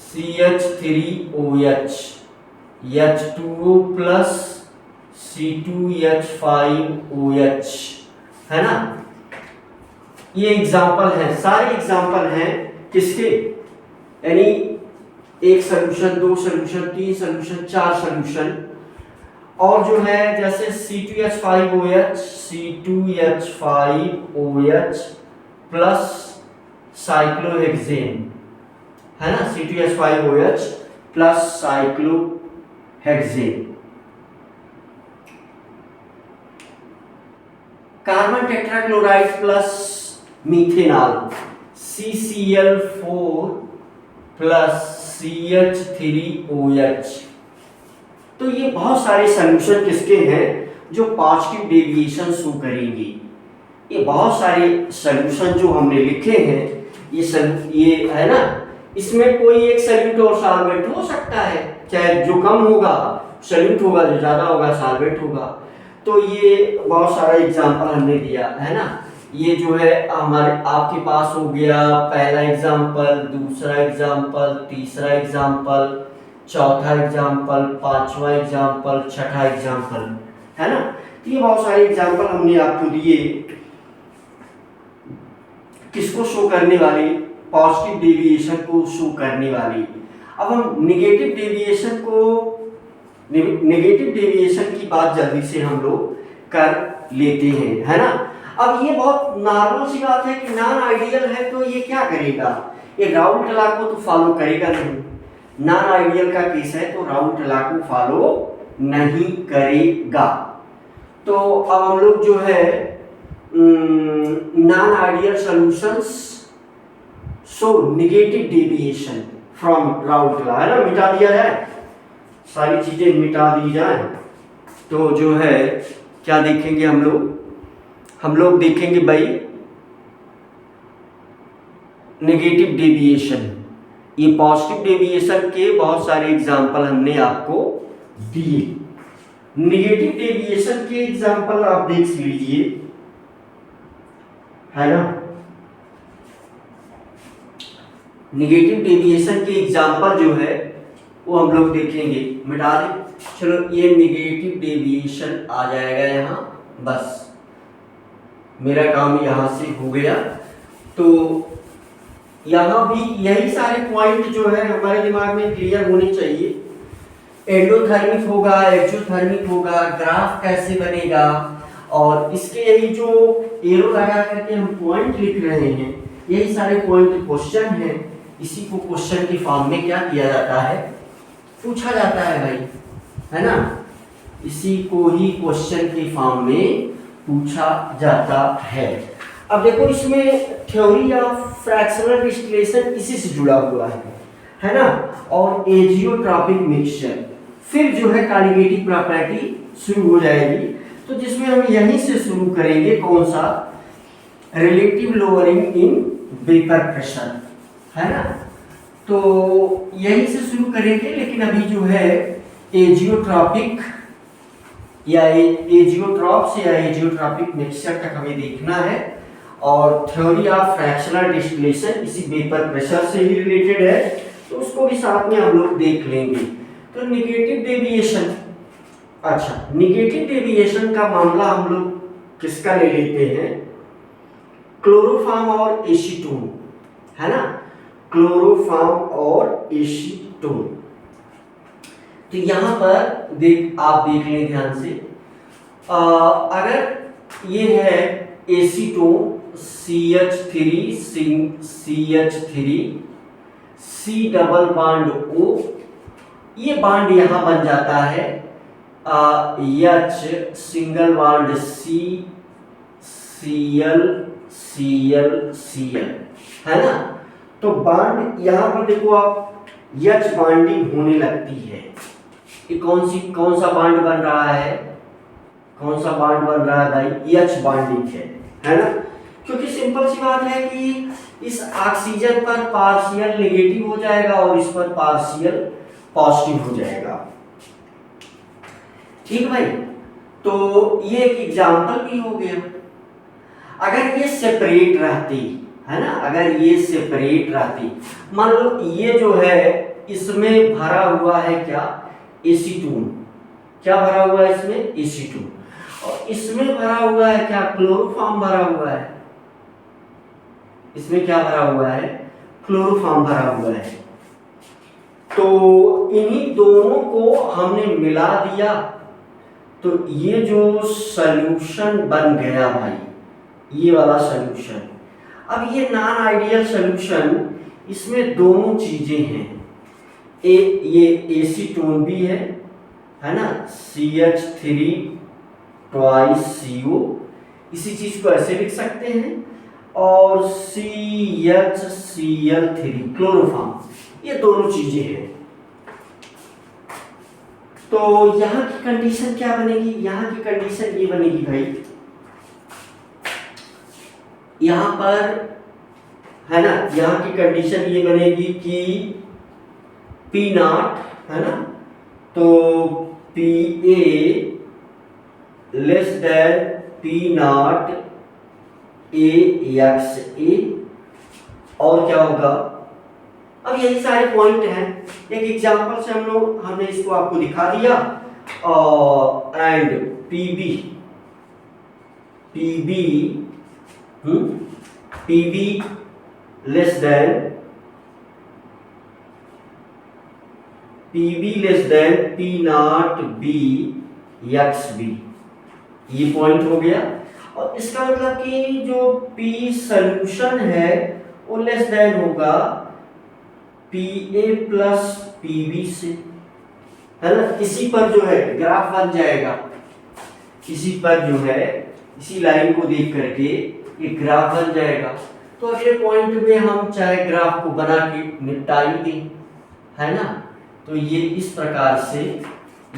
CH3OH, H2O plus C2H5OH, है ना। ये एग्जाम्पल हैं, सारे एग्जाम्पल हैं किसके, यानी एक सोल्यूशन, दो सोल्यूशन, तीन सोल्यूशन, चार सोल्यूशन, और जो है जैसे C2H5OH प्लस साइक्लोहेक्सेन, है ना, C2H5OH plus cyclohexane. Carbon tetrachloride plus methanol CCl4 plus CH3OH। तो ये बहुत सारे सॉल्यूशन किसके हैं जो पॉजिटिव डेविएशन शो करेंगे। ये बहुत सारे सॉल्यूशन जो हमने लिखे हैं, ये है ना, इसमें कोई एक सॉल्यूट और सॉल्वेंट हो सकता है, चाहे जो कम होगा सॉल्यूट होगा, जो ज्यादा होगा सॉल्वेंट होगा। तो ये बहुत सारा एग्जांपल हमने दिया, है ना। ये जो है हमारे आपके पास हो गया पहला एग्जांपल, दूसरा एग्जांपल, तीसरा एग्जांपल, चौथा एग्जांपल, पांचवा एग्जांपल, छठा एग्जांपल, है ना। ये बहुत सारे एग्जांपल हमने आपको दिए किसको शो करने वाले, पॉजिटिव डेविएशन को शो करने वाली। अब हम नेगेटिव डेविएशन की बात जल्दी से हम लोग कर लेते हैं, है ना। अब ये बहुत नॉर्मल सी बात है कि नॉन आइडियल है तो ये क्या करेगा, ये राउल्ट लॉ को तो फॉलो करेगा नहीं। नॉन आइडियल का केस है तो राउल्ट लॉ को फॉलो नहीं करेगा। तो अब हम लोग जो है non ideal solutions so negative deviation from Raoult law, है ना, मिटा दिया जाए, सारी चीजें मिटा दी जाए। तो जो है क्या देखेंगे हम लोग देखेंगे भाई नेगेटिव डेविएशन। ये पॉजिटिव डेविएशन के बहुत सारे एग्जांपल हमने आपको दिए। नेगेटिव डेविएशन के एग्जांपल आप देख लीजिए, है ना। नेगेटिव डेविएशन के एग्जांपल जो है वो हम लोग देखेंगे, मिटा दें। चलो ये नेगेटिव डेविएशन आ जाएगा यहाँ, बस मेरा काम यहाँ से हो गया। तो यहाँ भी यही सारे पॉइंट जो है हमारे दिमाग में क्लियर होने चाहिए। एंडोथर्मिक होगा, एक्सोथर्मिक होगा, ग्राफ कैसे बनेगा, और इसके यही जो एरो लगा करके हम पॉइंट लिख रहे हैं, यही सारे पॉइंट क्वेश्चन हैं इसी को क्वेश्चन की फॉर्म में क्या किया जाता है, पूछा जाता है भाई, है ना। इसी को ही क्वेश्चन की फॉर्म में पूछा जाता है। अब देखो इसमें थ्योरी ऑफ फ्रैक्शनल डिस्टिलेशन इसी से जुड़ा हुआ है ना। और एजियोट्रॉपिक मिक्सचर, फिर जो है कॉन्जुगेटिव प्रॉपर्टी शुरू हो जाएगी। तो जिसमें हम यहीं से शुरू करेंगे, कौन सा, relative lowering in vapour pressure, है ना। तो यहीं से शुरू करेंगे, लेकिन अभी जो है एजियोट्रॉपिक या एजियोट्रॉप्स या एजियोट्रॉपिक मिक्सचर तक हमें देखना है। और थ्योरी ऑफ फ्रैक्शनल डिस्टिलेशन इसी वेपर प्रेशर से ही रिलेटेड है, तो उसको भी साथ में हम लोग देख लेंगे। तो नेगेटिव डेविएशन, अच्छा नेगेटिव डेविएशन का मामला हम लोग किसका ले लेते हैं, क्लोरोफॉर्म और एसीटोन, है ना, क्लोरोफॉर्म और एसीटोन। तो यहां पर आप देख लें ध्यान से, अगर ये है acetone CH3 CH3 C double bond O, ये बॉन्ड यहां बन जाता है H single bond C Cl Cl Cl, है ना। तो बॉन्ड यहां पर देखो आप H बॉन्डिंग होने लगती है। ये कौन सा बॉन्ड बन रहा है, कौन सा बॉन्ड बन रहा है भाई, H बॉन्डिंग है ना। क्योंकि सिंपल सी बात है कि इस ऑक्सीजन पर पार्शियल नेगेटिव हो जाएगा और इस पर पार्शियल पॉजिटिव हो जाएगा, ठीक भाई। तो ये एक एग्जांपल भी हो गया। अगर ये सेपरेट रहती, है ना, अगर ये सेपरेट रहती, मान लो ये जो है इसमें भरा हुआ है क्या, एसीटोन, क्या भरा हुआ है इसमें, एसीटोन, और इसमें भरा हुआ है क्या, क्लोरोफॉर्म भरा हुआ है, इसमें क्या भरा हुआ है, क्लोरोफॉर्म भरा हुआ है। तो इन्हीं दोनों को हमने मिला दिया, तो ये जो सॉल्यूशन बन गया भाई, ये वाला सॉल्यूशन। अब ये नॉन आइडियल सॉल्यूशन, इसमें दोनों चीजें हैं, ये एसीटोन भी है ना, CH3 ट्वाइस CO, इसी चीज को ऐसे लिख सकते हैं, और CHCl3 क्लोरोफॉर्म, ये दोनों चीजें हैं। तो यहां की कंडीशन क्या बनेगी, यहां की कंडीशन ये बनेगी भाई, यहां पर, है ना, यहां की कंडीशन ये बनेगी कि P0, है ना, तो Pa less than P0 AXA, और क्या होगा, अब यही सारे पॉइंट हैं। एक एग्जांपल से हमने इसको आपको दिखा दिया, and PB less then P0 BXB, ये पॉइंट हो गया। और इसका मतलब कि जो P सॉल्यूशन है वो लेस देन होगा Pa प्लस PB से, है ना। इसी पर जो है ग्राफ बन जाएगा, इसी पर जो है, इसी लाइन को देख करके ये ग्राफ बन जाएगा। तो अगले पॉइंट में हम चाहे ग्राफ को बना के निपटा ही दें, है ना। तो ये इस प्रकार से,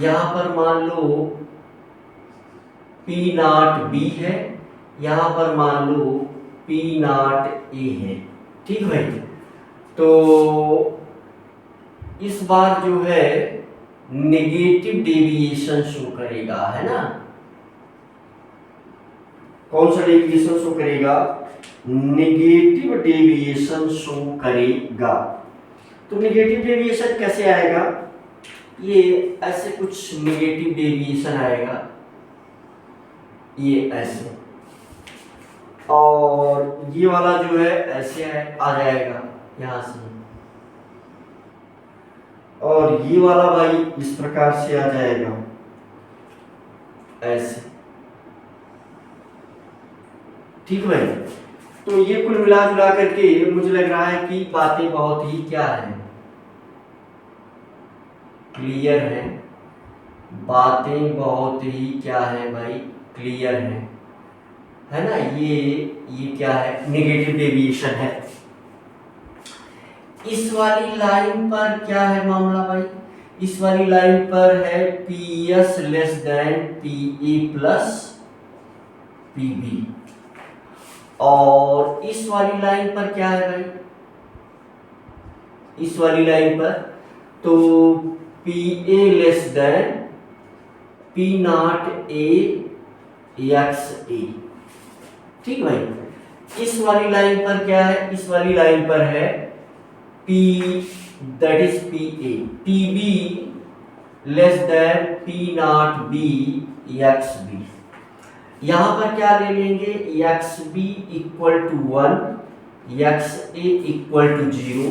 यहाँ पर मान लो P0 B है, यहाँ पर मान लो P0 A है, ठीक भाई। तो इस बार जो है नेगेटिव डेविएशन शो करेगा, है ना। कौन सा डेविएशन शो करेगा, नेगेटिव डेविएशन शो करेगा। तो नेगेटिव डेविएशन कैसे आएगा, ये ऐसे कुछ नेगेटिव डेविएशन आएगा, ये ऐसे, और ये वाला जो है ऐसे आ जाएगा यहां से, और ये वाला भाई इस प्रकार से आ जाएगा ऐसे, ठीक भाई। तो ये कुल मिला जुला करके मुझे लग रहा है कि बातें बहुत ही क्या है, क्लियर है। बातें बहुत ही क्या है भाई, क्लियर है ना। ये क्या है, नेगेटिव डेविएशन है। इस वाली लाइन पर क्या है मामला भाई, इस वाली लाइन पर है P S less than P A plus P B. और इस वाली लाइन पर क्या है भाई, इस वाली लाइन पर तो P A less than P not A x A. ठीक भाई। इस वाली लाइन पर क्या है, इस वाली लाइन पर है P that is PA, PB less than P not B XB। यहां पर क्या ले लेंगे, XB equal to 1, XA equal to 0।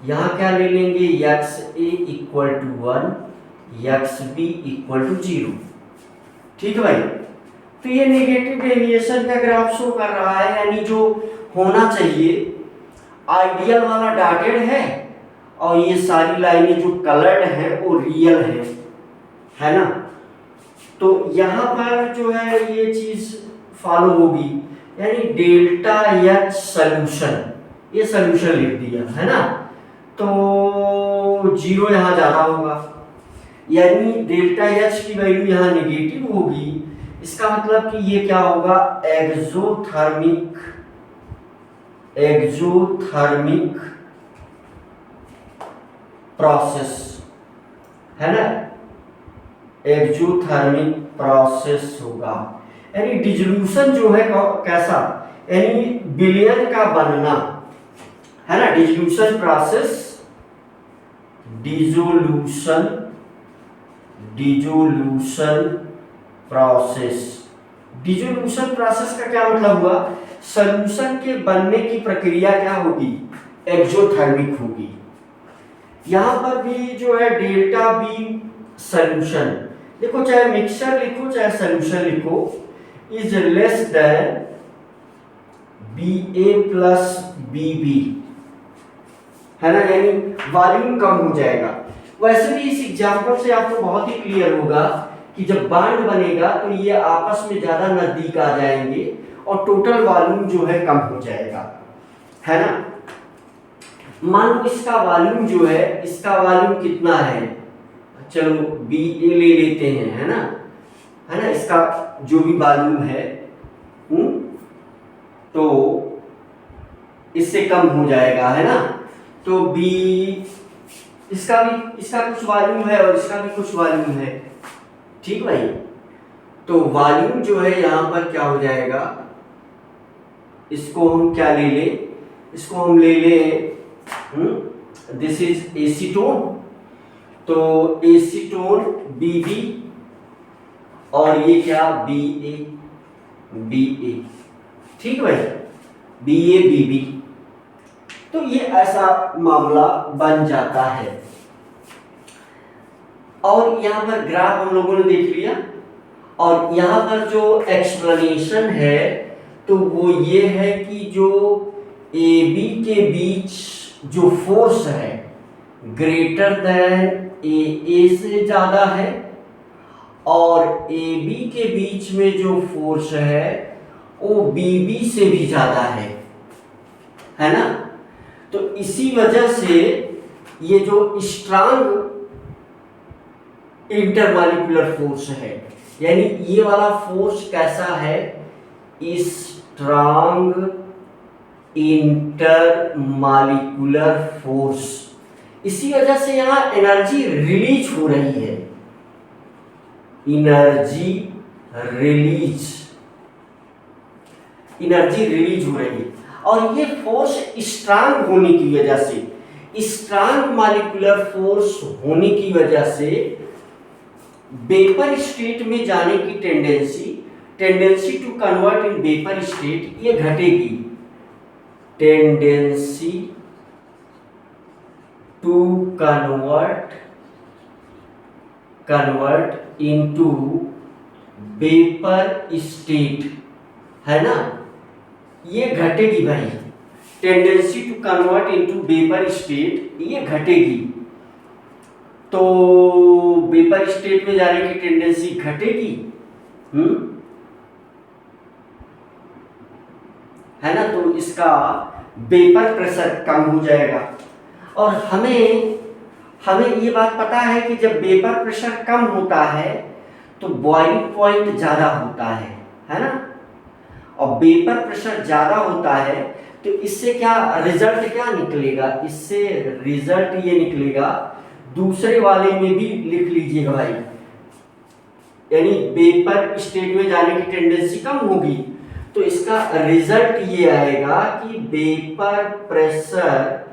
यहां क्या ले लेंगे, XA equal to 1, XB equal to 0। ठीक है भाई। तो ये नेगेटिव डेविएशन का ग्राफ शो कर रहा है, यानी जो होना चाहिए आइडियल वाला डॉटेड है और ये सारी लाइनें जो कलर्ड हैं वो रियल है ना। तो यहाँ पर जो है ये चीज फॉलो होगी, यानी डेल्टा एच सोल्यूशन, ये सोल्यूशन लिख दिया है ना, तो 0 यहाँ ज्यादा होगा, यानी डेल्टा एच की वैल्यू यहाँ नेगेटिव होगी। इसका मतलब कि ये क्या होगा, एक्सोथर्मिक प्रोसेस है ना, एक्सोथर्मिक प्रोसेस होगा। यानी डिसोल्यूशन जो है कैसा, यानी विलयन का बनना है ना, डिसोल्यूशन प्रोसेस, डिसोल्यूशन प्रोसेस का क्या मतलब हुआ, सॉल्यूशन के बनने की प्रक्रिया क्या होगी, एक्सोथर्मिक होगी। यहां पर भी जो है डेल्टा बी सॉल्यूशन, देखो चाहे मिक्सचर लिखो चाहे सॉल्यूशन लिखो, is less than B A plus B B, है ना, यानी वॉल्यूम कम हो जाएगा। वैसे भी इस एग्जांपल से आपको बहुत ही क्लियर होगा कि जब बांड बनेगा तो ये आपस में ज्यादा नजदीक आ जाएंगे और टोटल वॉल्यूम जो है कम हो जाएगा, है ना। मान लो इसका वॉल्यूम जो है, इसका वॉल्यूम कितना है, चलो बी ए ले लेते हैं, है ना, इसका जो भी वॉल्यूम है तो इससे कम हो जाएगा, है ना। तो बी इसका कुछ वॉल्यूम है और इसका भी कुछ वॉल्यूम है, ठीक भाई। तो वॉल्यूम जो है यहां पर क्या हो जाएगा, इसको हम क्या ले ले, इसको हम ले ले दिस इज एसीटोन, तो एसीटोन बीबी और ये क्या बी ए, ठीक भाई, बी ए बीबी। तो ये ऐसा मामला बन जाता है। और यहां पर ग्राफ हम लोगों ने देख लिया, और यहां पर जो एक्सप्लेनेशन है तो वो ये है कि जो ए बी के बीच जो फोर्स है ग्रेटर देन ए से ज्यादा है, और ए बी के बीच में जो फोर्स है वो बी बी से भी ज्यादा है ना। तो इसी वजह से ये जो स्ट्रांग इंटरमॉलिक्यूलर फोर्स है, यानी ये वाला फोर्स कैसा है, स्ट्रांग इंटरमॉलिक्यूलर फोर्स। इसी वजह से यहां एनर्जी रिलीज हो रही है, एनर्जी रिलीज हो रही है। और ये फोर्स स्ट्रांग होने की वजह से, स्ट्रांग मॉलिक्यूलर फोर्स होने की वजह से वेपर स्टेट में जाने की tendency to convert in vapour state ये घटेगी, tendency to convert into vapour state, है ना, ये घटेगी भाई, tendency to convert into vapour state ये घटेगी। तो वेपर स्टेट में जाने की टेंडेंसी घटेगी, है ना। तो इसका वेपर प्रेशर कम हो जाएगा। और हमें ये बात पता है कि जब वेपर प्रेशर कम होता है तो बॉइलिंग पॉइंट ज़्यादा होता है ना। और वेपर प्रेशर ज़्यादा होता है तो इससे क्या रिजल्ट क्या निकलेगा, इससे रिजल्ट ये निकलेगा, दूसरे वाले में भी लिख लीजिएगा भाई, यानी वेपर स्टेट में जाने की टेंडेंसी कम होगी तो इसका रिजल्ट ये आएगा कि वेपर प्रेशर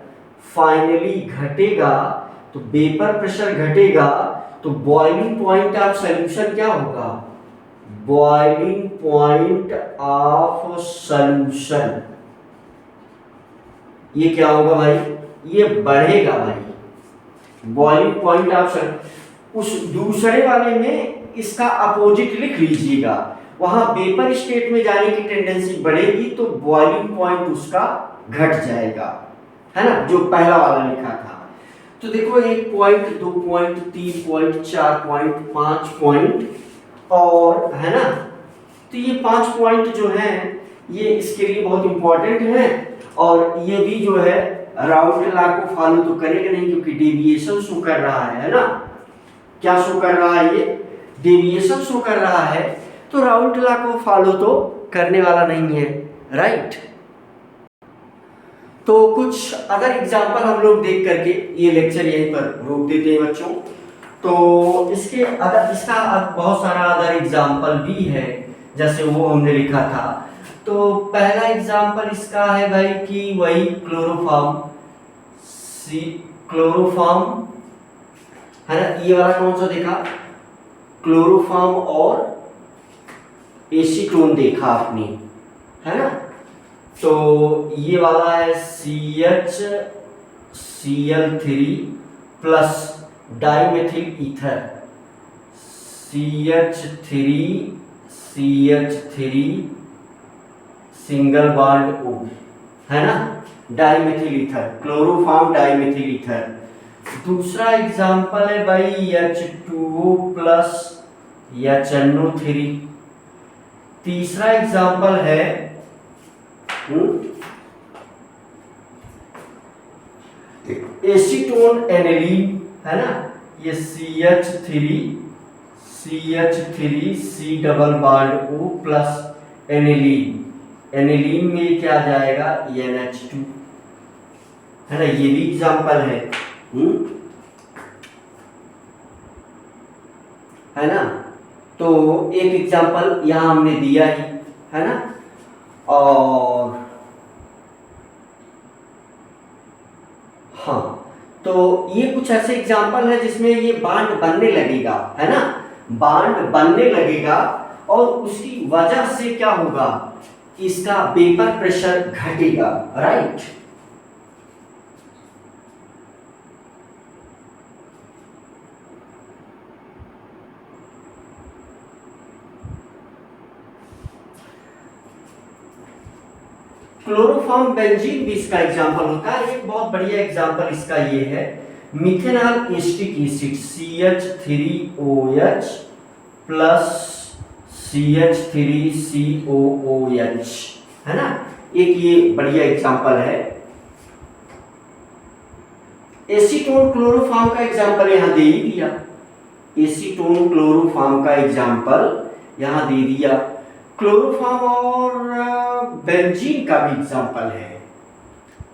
फाइनली घटेगा। तो वेपर प्रेशर घटेगा तो बॉइलिंग पॉइंट ऑफ सॉल्यूशन क्या होगा, बॉइलिंग पॉइंट ऑफ सॉल्यूशन ये क्या होगा भाई, ये बढ़ेगा भाई। बॉइलिंग पॉइंट ऑफ उस दूसरे वाले में इसका अपोजिट लिख लीजिएगा, वहां वेपर स्टेट में जाने की टेंडेंसी बढ़ेगी तो बॉइलिंग पॉइंट उसका घट जाएगा, है ना, जो पहला वाला लिखा था। तो देखो 1 point, 2 point, 3 point, 4 point, 5 point, और है ना। तो ये 5 पॉइंट जो हैं ये इसके लिए बहुत इंपॉर्टेंट है। और ये भी जो है राउल्ट लॉ को फॉलो तो करेगा नहीं क्योंकि डेविएशन शो कर रहा है ना। क्या शो कर रहा है, ये डेविएशन शो कर रहा है, तो राउल्ट लॉ को फॉलो तो करने वाला नहीं है, राइट। तो कुछ अदर एग्जांपल हम लोग देख करके ये लेक्चर यहीं पर रोक देते हैं बच्चों। तो इसका बहुत सारा अदर एग्जांपल भी है, जैसे वो हमने लिखा था। तो पहला एग्जांपल इसका है भाई कि वही क्लोरोफॉर्म है ना। ये वाला कौन सा देखा, क्लोरोफॉर्म और एसीटोन देखा आपने, है ना। तो ये वाला है CHCl3 plus dimethyl ether, CH3 single bond O, है ना, dimethyl ether, chloroform dimethyl ether. दूसरा एग्जांपल है भाई H2O प्लस HNO3। तीसरा एग्जांपल है एसीटोन एनिलीन, है ना, ये CH3 C double bond O plus aniline, aniline में क्या जाएगा NH2, है ना। ये भी एग्जांपल है ना। तो एक एग्जांपल यहां हमने दिया ही, है ना। और हाँ, तो ये कुछ ऐसे एग्जांपल है जिसमें ये बांड बनने लगेगा, है ना, बांड बनने लगेगा और उसकी वजह से क्या होगा, इसका वेपर प्रेशर घटेगा, राइट। क्लोरोफॉर्म बेंजीन भी इसका एग्जांपल होता है। एक बहुत बढ़िया एग्जांपल इसका ये है methanol acetic acid CH3OH plus CH3COOH, है ना। एक ये बढ़िया एग्जांपल है। एसीटोन क्लोरोफॉर्म का एग्जांपल यहां दे ही दिया, एसीटोन क्लोरोफॉर्म का एग्जांपल यहां दे दिया। क्लोरोफॉर्म और बेंजीन का भी एग्जांपल है,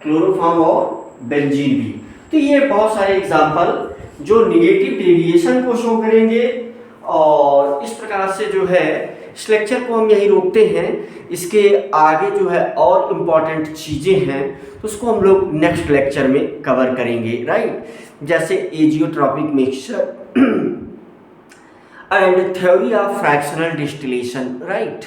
क्लोरोफॉर्म और बेंजीन भी। तो ये बहुत सारे एग्जांपल जो निगेटिव डेविएशन को शो करेंगे। और इस प्रकार से जो है इस लेक्चर को हम यहीं रोकते हैं। इसके आगे जो है और इम्पॉर्टेंट चीज़ें हैं तो उसको हम लोग नेक्स्ट लेक्चर में कवर करेंगे, राइट। जैसे azeotropic mixture and theory of fractional distillation, right.